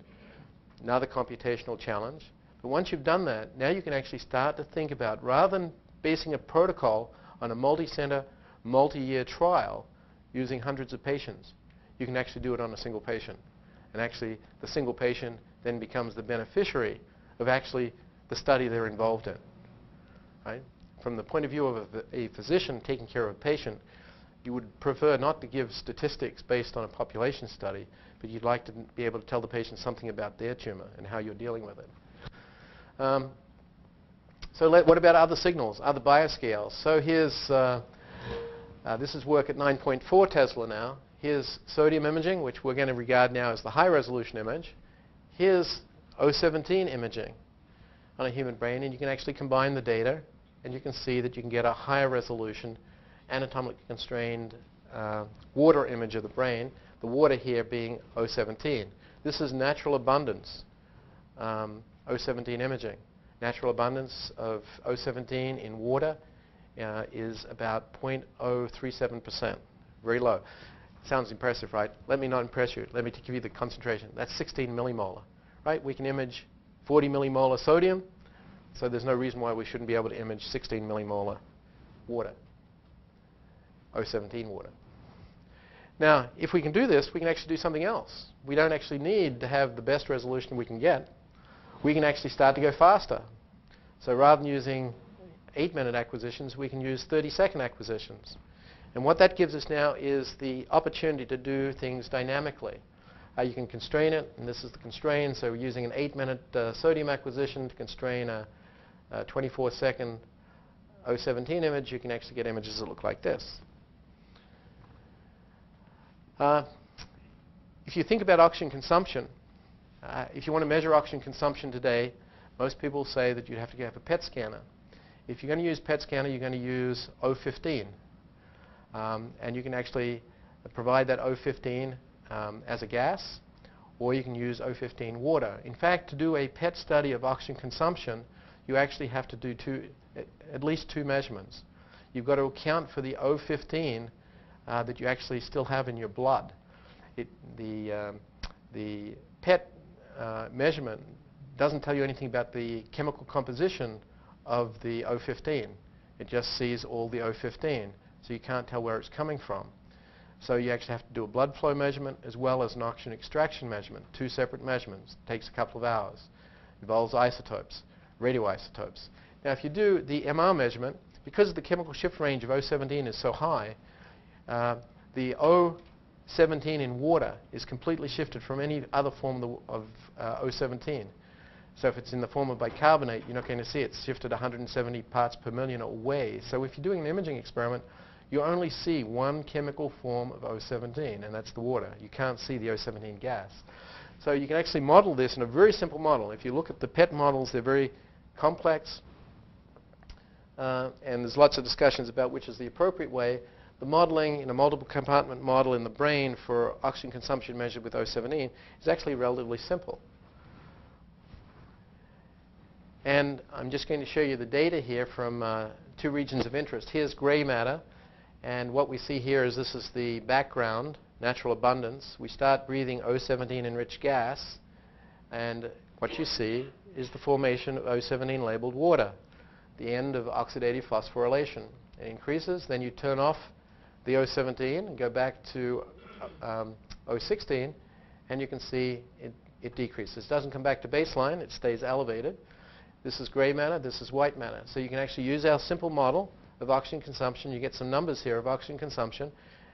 Another computational challenge. But once you've done that, now you can actually start to think about, rather than basing a protocol on a multi-center, multi-year trial using hundreds of patients, you can actually do it on a single patient. And actually, the single patient then becomes the beneficiary of actually the study they're involved in. Right? From the point of view of a physician taking care of a patient, you would prefer not to give statistics based on a population study, but you'd like to be able to tell the patient something about their tumor and how you're dealing with it. So what about other signals, other bioscales? So here's, this is work at 9.4 Tesla now. Here's sodium imaging, which we're going to regard now as the high resolution image. Here's O17 imaging on a human brain, and you can actually combine the data, and you can see that you can get a higher resolution, anatomically constrained water image of the brain, the water here being O17. This is natural abundance O17 imaging. Natural abundance of O17 in water is about 0.037%, very low. Sounds impressive, right? Let me not impress you. Let me give you the concentration. That's 16 millimolar, right? We can image 40 millimolar sodium, so there's no reason why we shouldn't be able to image 16 millimolar water, O17 water. Now, if we can do this, we can actually do something else. We don't actually need to have the best resolution we can get. We can actually start to go faster. So rather than using 8-minute acquisitions, we can use 30-second acquisitions. And what that gives us now is the opportunity to do things dynamically. You can constrain it, and this is the constraint. So using an 8-minute sodium acquisition to constrain a 24-second O17 image, you can actually get images that look like this. If you think about oxygen consumption, if you want to measure oxygen consumption today, most people say that you'd have to have a PET scanner. If you're going to use PET scanner, you're going to use O15. And you can actually provide that O15 as a gas, or you can use O15 water. In fact, to do a PET study of oxygen consumption, you actually have to do at least two measurements. You've got to account for the O15 that you actually still have in your blood. The PET measurement doesn't tell you anything about the chemical composition of the O15. It just sees all the O15. So you can't tell where it's coming from. So you actually have to do a blood flow measurement as well as an oxygen extraction measurement, two separate measurements. It takes a couple of hours. Involves isotopes, radioisotopes. Now if you do the MR measurement, because the chemical shift range of O17 is so high, the O17 in water is completely shifted from any other form of O17. So if it's in the form of bicarbonate, you're not going to see it. It's shifted 170 parts per million away. So if you're doing an imaging experiment, you only see one chemical form of O17, and that's the water. You can't see the O17 gas. So you can actually model this in a very simple model. If you look at the PET models, they're very complex, and there's lots of discussions about which is the appropriate way. The modeling in a multiple compartment model in the brain for oxygen consumption measured with O17 is actually relatively simple. And I'm just going to show you the data here from two regions of interest. Here's gray matter. And what we see here is this is the background, natural abundance. We start breathing O17 enriched gas. And what you see is the formation of O17 labeled water. the end of oxidative phosphorylation. It increases, then you turn off the O17 and go back to O16, and you can see it decreases. It doesn't come back to baseline, it stays elevated. This is gray matter, this is white matter. So you can actually use our simple model of oxygen consumption. You get some numbers here of oxygen consumption,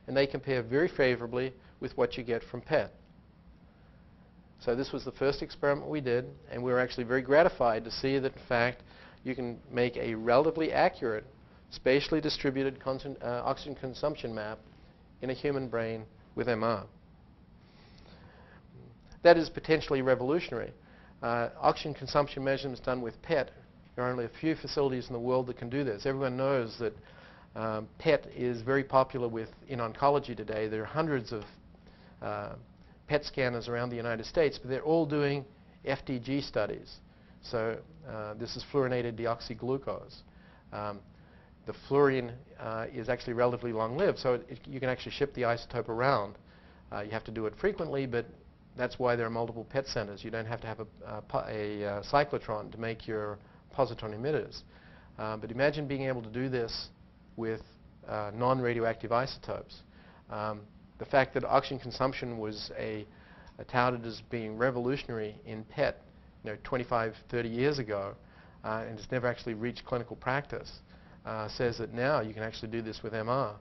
and they compare very favorably with what you get from PET. So this was the first experiment we did, and we were actually very gratified to see that, in fact, you can make a relatively accurate, spatially distributed oxygen consumption map in a human brain with MR. That is potentially revolutionary. Oxygen consumption measurements done with PET, there are only a few facilities in the world that can do this. Everyone knows that PET is very popular in oncology today. There are hundreds of PET scanners around the United States, but they're all doing FDG studies. So this is fluorinated deoxyglucose. The fluorine is actually relatively long-lived, so you can actually ship the isotope around. You have to do it frequently, but that's why there are multiple PET centers. You don't have to have a cyclotron to make your positron emitters. But imagine being able to do this with non-radioactive isotopes. The fact that oxygen consumption was touted as being revolutionary in PET 25, 30 years ago, and it's never actually reached clinical practice, says that now you can actually do this with MR.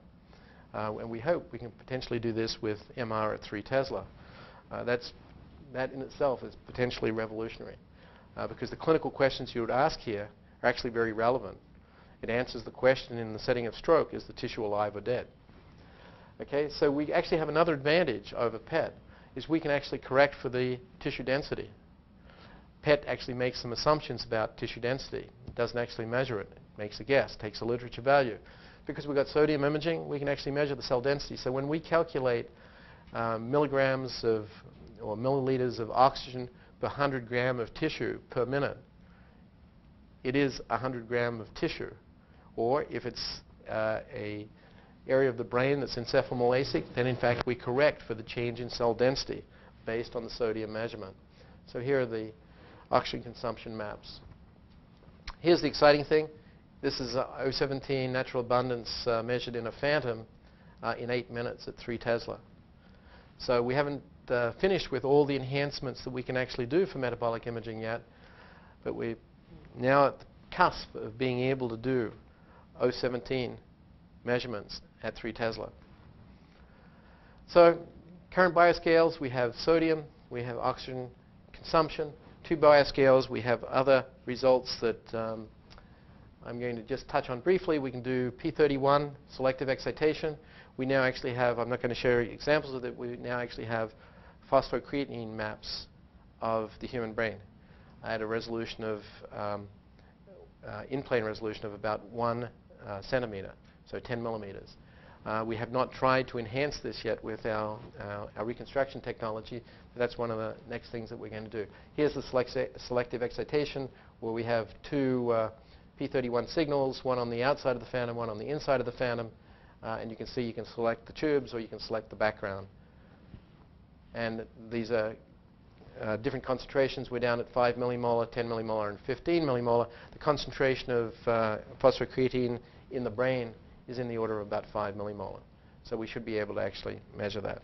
And we hope we can potentially do this with MR at 3 Tesla. That in itself is potentially revolutionary, because the clinical questions you would ask here are actually very relevant. It answers the question in the setting of stroke, is the tissue alive or dead? Okay, so we actually have another advantage over PET, is we can actually correct for the tissue density. PET actually makes some assumptions about tissue density. It doesn't actually measure it. It makes a guess, takes a literature value. Because we've got sodium imaging, we can actually measure the cell density. So when we calculate milligrams of, or milliliters of oxygen per 100 gram of tissue per minute, it is 100 gram of tissue. Or if it's a area of the brain that's encephalomalacic, then in fact we correct for the change in cell density based on the sodium measurement. So here are the oxygen consumption maps. Here's the exciting thing. This is O17 natural abundance measured in a phantom in 8 minutes at 3 Tesla. So we haven't finished with all the enhancements that we can actually do for metabolic imaging yet, but we're now at the cusp of being able to do O17 measurements at 3 Tesla. So current bioscales, we have sodium, we have oxygen consumption. 2 bioscales, we have other results that I'm going to just touch on briefly. We can do P31, selective excitation. We now actually have, I'm not going to share examples of it, we now actually have phosphocreatine maps of the human brain at a resolution of, in-plane resolution of about 1 centimeter, so 10 millimeters. We have not tried to enhance this yet with our reconstruction technology. That's one of the next things that we're going to do. Here's the selective excitation, where we have 2 P31 signals, one on the outside of the phantom, one on the inside of the phantom. And you can see you can select the tubes or you can select the background. And these are different concentrations. We're down at 5 millimolar, 10 millimolar, and 15 millimolar. The concentration of phosphocreatine in the brain is in the order of about 5 millimolar. So we should be able to actually measure that,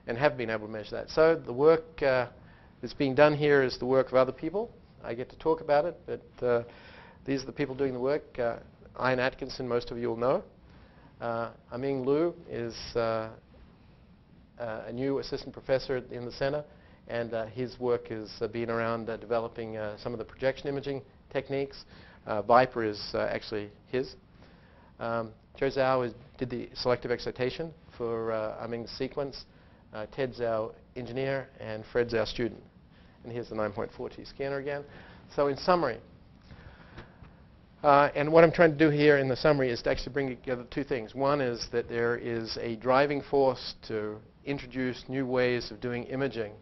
and have been able to measure that. So the work that's being done here is the work of other people. I get to talk about it, but these are the people doing the work. Ian Atkinson, most of you will know. Aming Liu is a new assistant professor in the center, and his work has been around developing some of the projection imaging techniques. Viper is actually his. Zhou Zhao did the selective excitation for Aming's sequence. Ted's our engineer, and Fred's our student. And here's the 9.4T scanner again. So in summary, and what I'm trying to do here in the summary is to actually bring together 2 things. One is that there is a driving force to introduce new ways of doing imaging,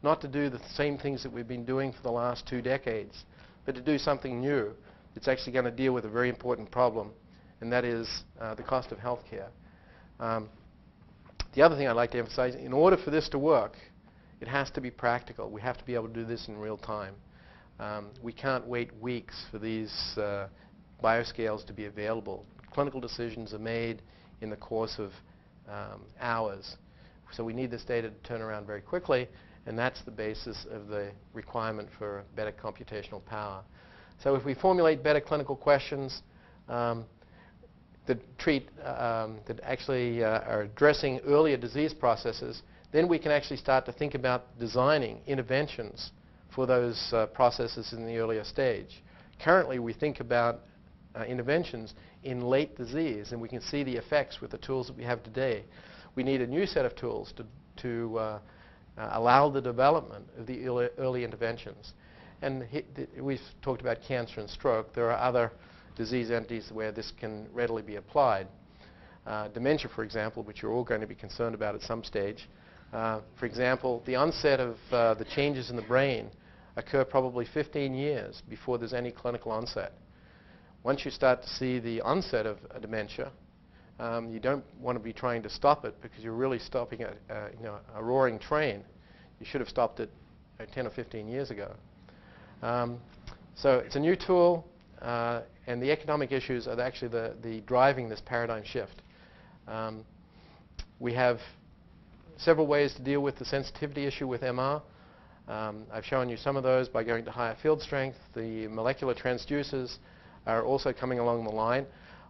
not to do the same things that we've been doing for the last 2 decades, but to do something new that's actually going to deal with a very important problem, and that is the cost of healthcare. The other thing I'd like to emphasize, in order for this to work, it has to be practical. We have to be able to do this in real time. We can't wait weeks for these bioscales to be available. Clinical decisions are made in the course of hours. So we need this data to turn around very quickly, and that's the basis of the requirement for better computational power. So if we formulate better clinical questions that actually are addressing earlier disease processes, then we can actually start to think about designing interventions for those processes in the earlier stage. Currently, we think about interventions in late disease, and we can see the effects with the tools that we have today. We need a new set of tools to allow the development of the early interventions. And we've talked about cancer and stroke. There are other disease entities where this can readily be applied. Dementia, for example, which you're all going to be concerned about at some stage. For example, the onset of the changes in the brain occur probably 15 years before there's any clinical onset. Once you start to see the onset of a dementia, you don't want to be trying to stop it because you're really stopping a roaring train. You should have stopped it 10 or 15 years ago. So it's a new tool, and the economic issues are actually the driving this paradigm shift. We have several ways to deal with the sensitivity issue with MR. I've shown you some of those by going to higher field strength. The molecular transducers are also coming along the line.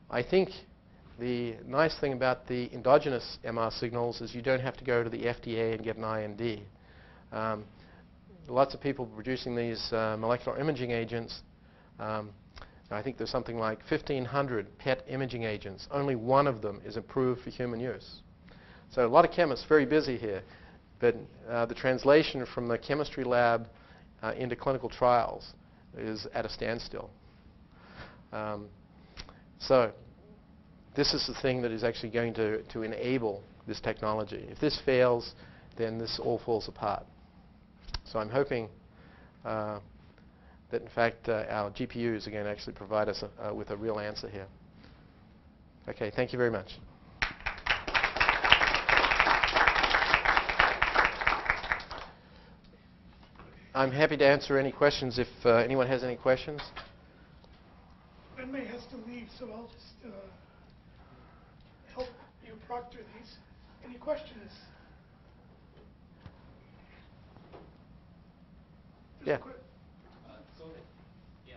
I think the nice thing about the endogenous MR signals is you don't have to go to the FDA and get an IND. Lots of people producing these molecular imaging agents. I think there's something like 1,500 PET imaging agents. Only one of them is approved for human use. So a lot of chemists very busy here, but the translation from the chemistry lab into clinical trials is at a standstill. So this is the thing that is actually going to enable this technology. If this fails, then this all falls apart. So I'm hoping that, in fact, our GPUs are going to actually provide us with a real answer here. OK, thank you very much. I'm happy to answer any questions if anyone has any questions. Ben May has to leave, so I'll just help you proctor these. Any questions? Yeah. So you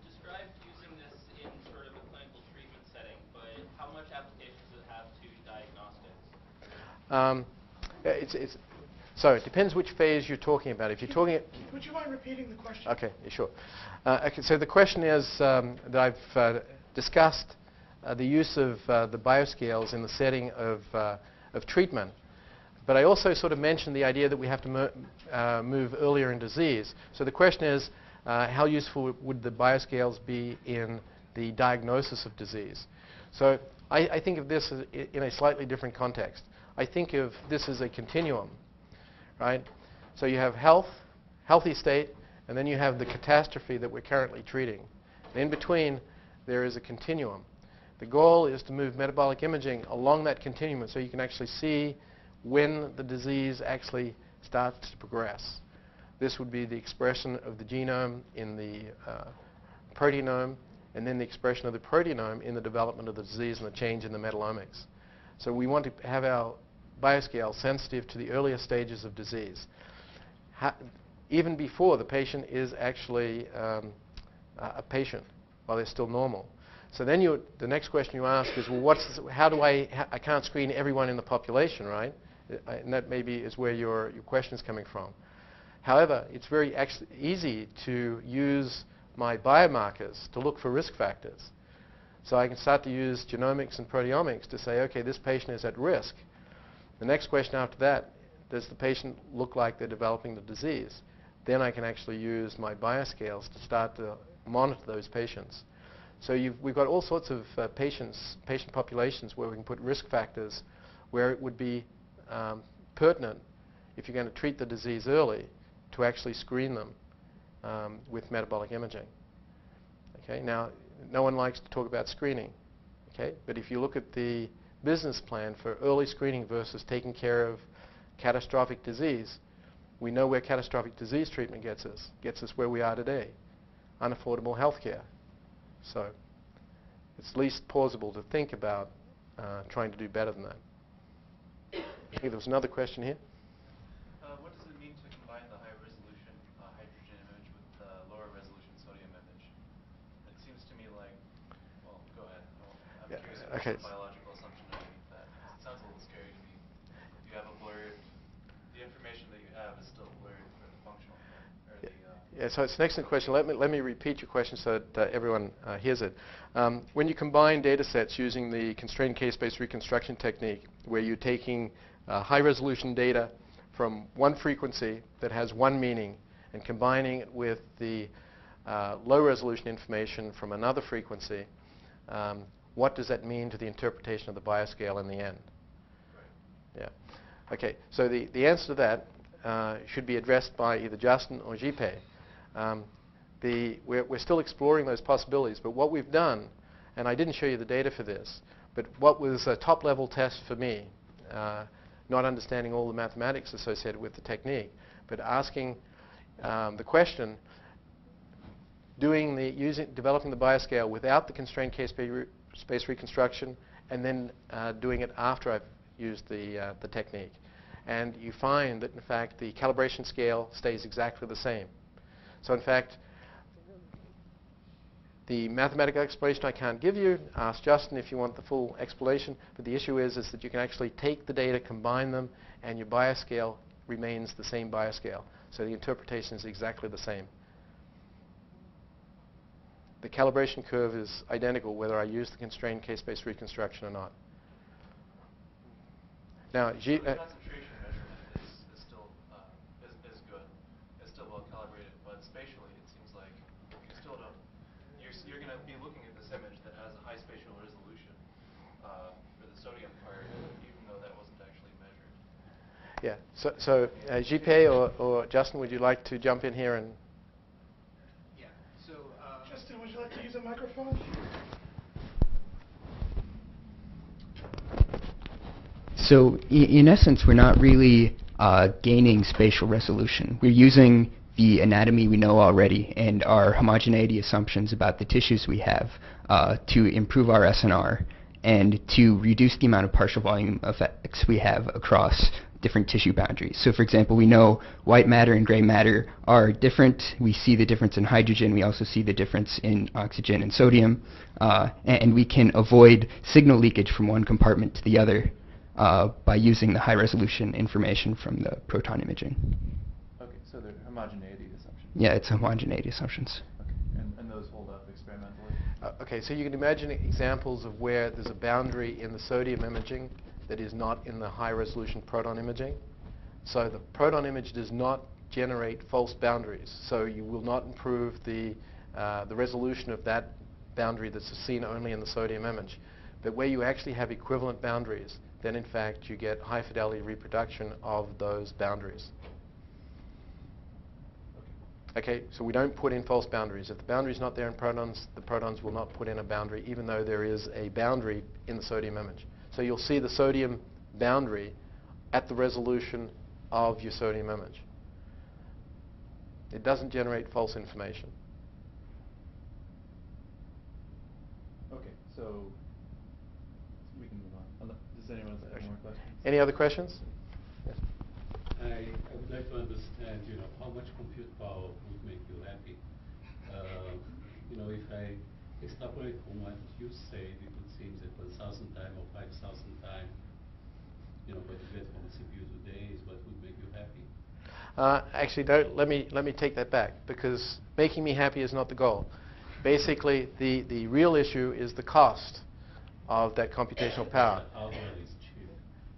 described using this in sort of a clinical treatment setting, but how much applications does it have to diagnostics? So it depends which phase you're talking about. If you're talking, would you mind repeating the question? Okay, yeah, sure. Okay, so the question is that I've discussed the use of the bioscales in the setting of treatment. But I also sort of mentioned the idea that we have to move earlier in disease. So the question is, how useful would the bioscales be in the diagnosis of disease? So I think of this as in a slightly different context. I think of this as a continuum, right? So you have healthy state, and then you have the catastrophe that we're currently treating. And in between, there is a continuum. The goal is to move metabolic imaging along that continuum so you can actually see when the disease actually starts to progress. This would be the expression of the genome in the proteome, and then the expression of the proteome in the development of the disease and the change in the metabolomics. So we want to have our bioscale sensitive to the earlier stages of disease, even before the patient is actually a patient, while they're still normal. So then the next question you ask is, well, I can't screen everyone in the population, right? And that maybe is where your question is coming from. However, it's very easy to use my biomarkers to look for risk factors. So I can start to use genomics and proteomics to say, OK, this patient is at risk. The next question after that, does the patient look like they're developing the disease? Then I can actually use my bioscales to start to monitor those patients. So we've got all sorts of patient populations where we can put risk factors where it would be pertinent, if you're going to treat the disease early, to actually screen them with metabolic imaging. Okay? Now, no one likes to talk about screening. Okay? But if you look at the business plan for early screening versus taking care of catastrophic disease, We know where catastrophic disease treatment gets us where we are today, unaffordable health care. So it's least plausible to think about trying to do better than that. I think there was another question here. What does it mean to combine the high-resolution hydrogen image with the lower-resolution sodium image? It seems to me like, well, go ahead. I'm curious if there's a biological assumption underneath that. It sounds a little scary to me. You have a blurred, the information that you have is still blurred for the functional part. Yeah, so it's an excellent question. Let me repeat your question so that everyone hears it. When you combine data sets using the constrained case-based reconstruction technique, where you're taking high-resolution data from one frequency that has one meaning and combining it with the low-resolution information from another frequency, what does that mean to the interpretation of the bioscale in the end? Yeah. Okay, so the answer to that should be addressed by either Justin or Jipei. We're still exploring those possibilities, but what we've done, and I didn't show you the data for this, but what was a top-level test for me, not understanding all the mathematics associated with the technique, but asking the question, developing the bioscale without the constrained case-based reconstruction, and then doing it after I've used the technique. And you find that, in fact, the calibration scale stays exactly the same. So, in fact, the mathematical explanation I can't give you. Ask Justin if you want the full explanation. But the issue is that you can actually take the data, combine them, and your bioscale remains the same bioscale. So the interpretation is exactly the same. The calibration curve is identical whether I use the constrained case-based reconstruction or not. Now, the concentration measurement is still is good. It's still well calibrated, but spatially it seems like you still don't. You're going to be looking at this image that has a high spatial resolution for the sodium part, even though that wasn't actually measured. Yeah. So Jipei or Justin, would you like to jump in here and? Yeah. So Justin, would you like to use a microphone? So in essence, we're not really gaining spatial resolution. We're using the anatomy we know already and our homogeneity assumptions about the tissues we have to improve our SNR and to reduce the amount of partial volume effects we have across different tissue boundaries. So for example, we know white matter and gray matter are different. We see the difference in hydrogen. We also see the difference in oxygen and sodium. And we can avoid signal leakage from one compartment to the other by using the high-resolution information from the proton imaging. Okay, so they're homogeneity assumptions. Yeah, it's homogeneity assumptions. Okay, and those hold up experimentally? Okay, so you can imagine examples of where there's a boundary in the sodium imaging that is not in the high-resolution proton imaging. So the proton image does not generate false boundaries. So you will not improve the resolution of that boundary that's seen only in the sodium image. But where you actually have equivalent boundaries, then in fact you get high-fidelity reproduction of those boundaries. Okay, so we don't put in false boundaries. If the boundary is not there in protons, the protons will not put in a boundary, even though there is a boundary in the sodium image. So you'll see the sodium boundary at the resolution of your sodium image. It doesn't generate false information. Okay, so we can move on. Does anyone have more questions? Any other questions? Yes. I would like to understand, how much compute power would make you happy. If I extrapolate from what you said, it would seem that 1,000 times or 5,000 times, what you get from a CPU today is what would make you happy. Actually, no, let me take that back, because making me happy is not the goal. Basically, the real issue is the cost of that computational power. The hardware is cheap,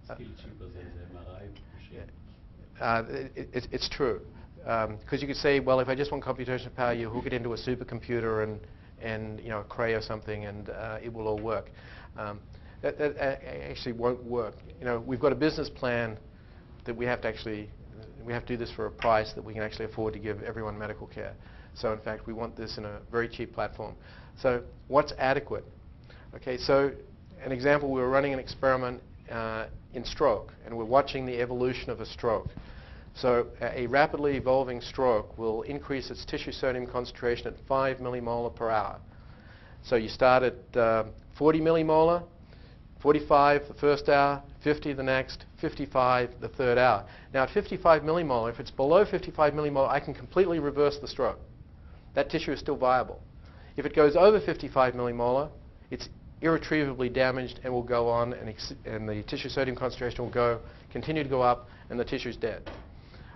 still cheaper than the MRI machine. It's true. Because you could say, well, if I just want computational power, you hook it into a supercomputer and a Cray or something, and it will all work. That actually won't work. We've got a business plan that we have to do this for a price that we can actually afford to give everyone medical care. So in fact, we want this in a very cheap platform. So what's adequate? Okay, so an example, we were running an experiment in stroke, and we're watching the evolution of a stroke. So a rapidly evolving stroke will increase its tissue sodium concentration at 5 millimolar per hour. So you start at 40 millimolar, 45 the first hour, 50 the next, 55 the third hour. Now at 55 millimolar, if it's below 55 millimolar, I can completely reverse the stroke. That tissue is still viable. If it goes over 55 millimolar, it's irretrievably damaged and will go on, and the tissue sodium concentration will continue to go up, and the tissue is dead.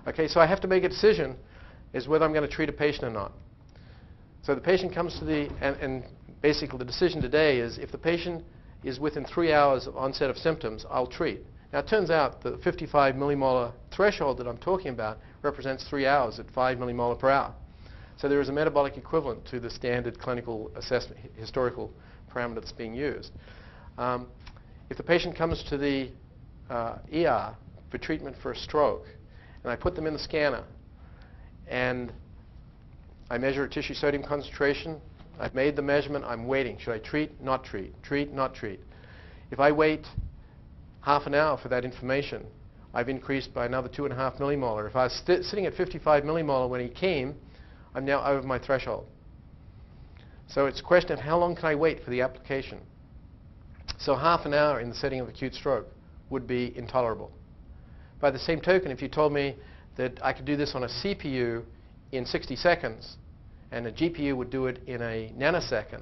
Okay, so I have to make a decision as whether I'm going to treat a patient or not. So the patient comes to and basically the decision today is if the patient is within 3 hours of onset of symptoms, I'll treat. Now it turns out the 55 millimolar threshold that I'm talking about represents 3 hours at 5 millimolar per hour. So there is a metabolic equivalent to the standard clinical assessment, historical parameter that's being used. If the patient comes to the ER for treatment for a stroke, and I put them in the scanner, and I measure a tissue sodium concentration, I've made the measurement, I'm waiting. Should I treat, not treat, treat, not treat? If I wait half an hour for that information, I've increased by another 2.5 millimolar. If I was sitting at 55 millimolar when he came, I'm now over my threshold. So it's a question of how long can I wait for the application. So half an hour in the setting of acute stroke would be intolerable. By the same token, if you told me that I could do this on a CPU in 60 seconds and a GPU would do it in a nanosecond,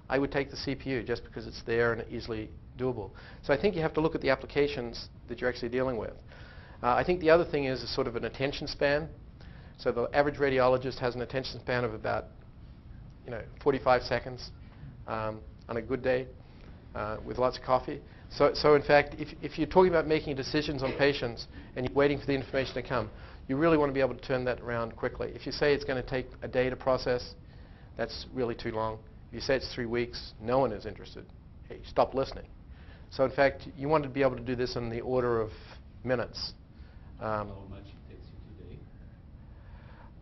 I would take the CPU just because it's there and easily doable. So I think you have to look at the applications that you're actually dealing with. I think the other thing is sort of an attention span. So the average radiologist has an attention span of about 45 seconds on a good day with lots of coffee. So in fact, if you're talking about making decisions on patients and you're waiting for the information to come, you really want to be able to turn that around quickly. If you say it's going to take a day to process, that's really too long. If you say it's 3 weeks, no one is interested. Hey, stop listening. So in fact, you want to be able to do this in the order of minutes. How much it takes you today?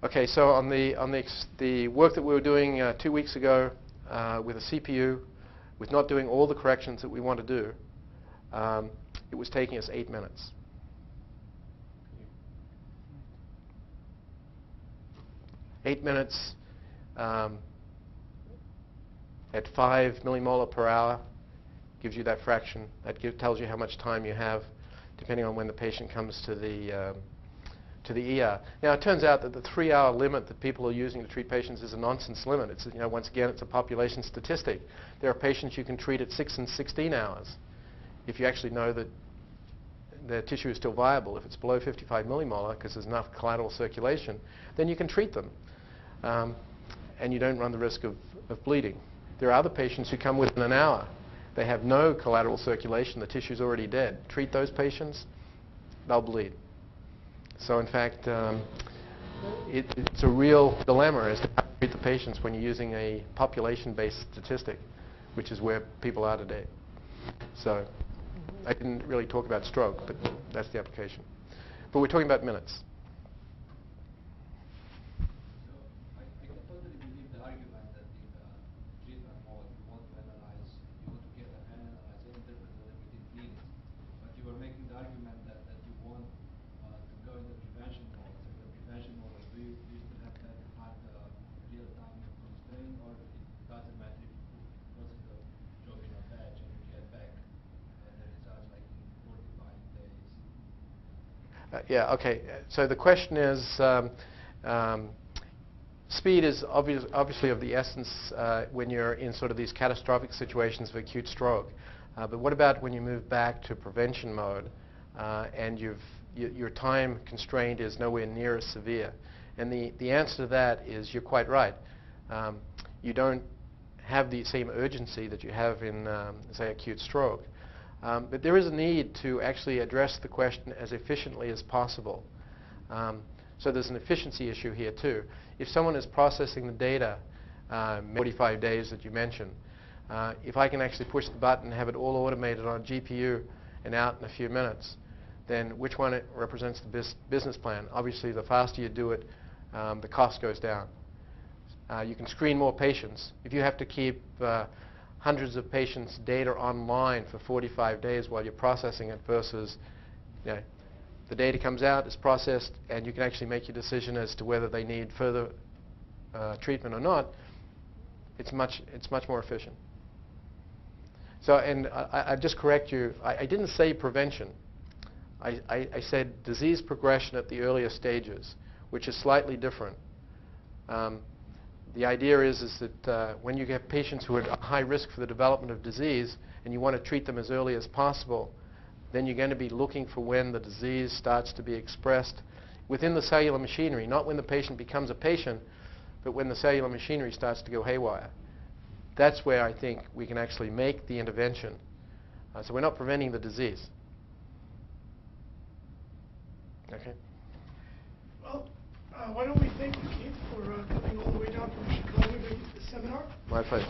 Okay, so on the work that we were doing 2 weeks ago with a CPU, with not doing all the corrections that we want to do, it was taking us 8 minutes. 8 minutes at 5 millimolar per hour gives you that fraction. That tells you how much time you have, depending on when the patient comes to the ER. Now, it turns out that the 3-hour limit that people are using to treat patients is a nonsense limit. It's, once again, it's a population statistic. There are patients you can treat at 6 and 16 hours if you actually know that the tissue is still viable. If it's below 55 millimolar, because there's enough collateral circulation, then you can treat them. And you don't run the risk of bleeding. There are other patients who come within an hour. They have no collateral circulation. The tissue's already dead. Treat those patients, they'll bleed. So in fact, it's a real dilemma as to how to treat the patients when you're using a population-based statistic, which is where people are today. So I didn't really talk about stroke, but that's the application. But we're talking about minutes. I can totally believe the argument that in the treatment mode you want to analyze and interpret it within minutes. But you were making the argument that you want to go in the prevention mode. So in the prevention mode, do you still have that hard real-time constraint, or it doesn't matter if you put the job in a batch and you get back the results like in 45 days? Yeah, okay. So the question is, speed is obviously of the essence when you're in sort of these catastrophic situations of acute stroke. But what about when you move back to prevention mode and your time constraint is nowhere near as severe? And the answer to that is you're quite right. You don't have the same urgency that you have in, say, acute stroke. But there is a need to actually address the question as efficiently as possible. So there's an efficiency issue here too. If someone is processing the data, 45 days that you mentioned, if I can actually push the button and have it all automated on a GPU and out in a few minutes, then which one represents the business plan? Obviously, the faster you do it, the cost goes down. You can screen more patients. If you have to keep hundreds of patients' data online for 45 days while you're processing it versus The data comes out, it's processed, and you can actually make your decision as to whether they need further treatment or not. It's much more efficient. So, and I just correct you. I didn't say prevention. I said disease progression at the earlier stages, which is slightly different. The idea is that when you get patients who are at high risk for the development of disease and you want to treat them as early as possible, then you're going to be looking for when the disease starts to be expressed within the cellular machinery, not when the patient becomes a patient, but when the cellular machinery starts to go haywire. That's where I think we can actually make the intervention. So we're not preventing the disease. Okay. Well, why don't we thank you, Keith, for coming all the way down from Chicago to this seminar? My pleasure.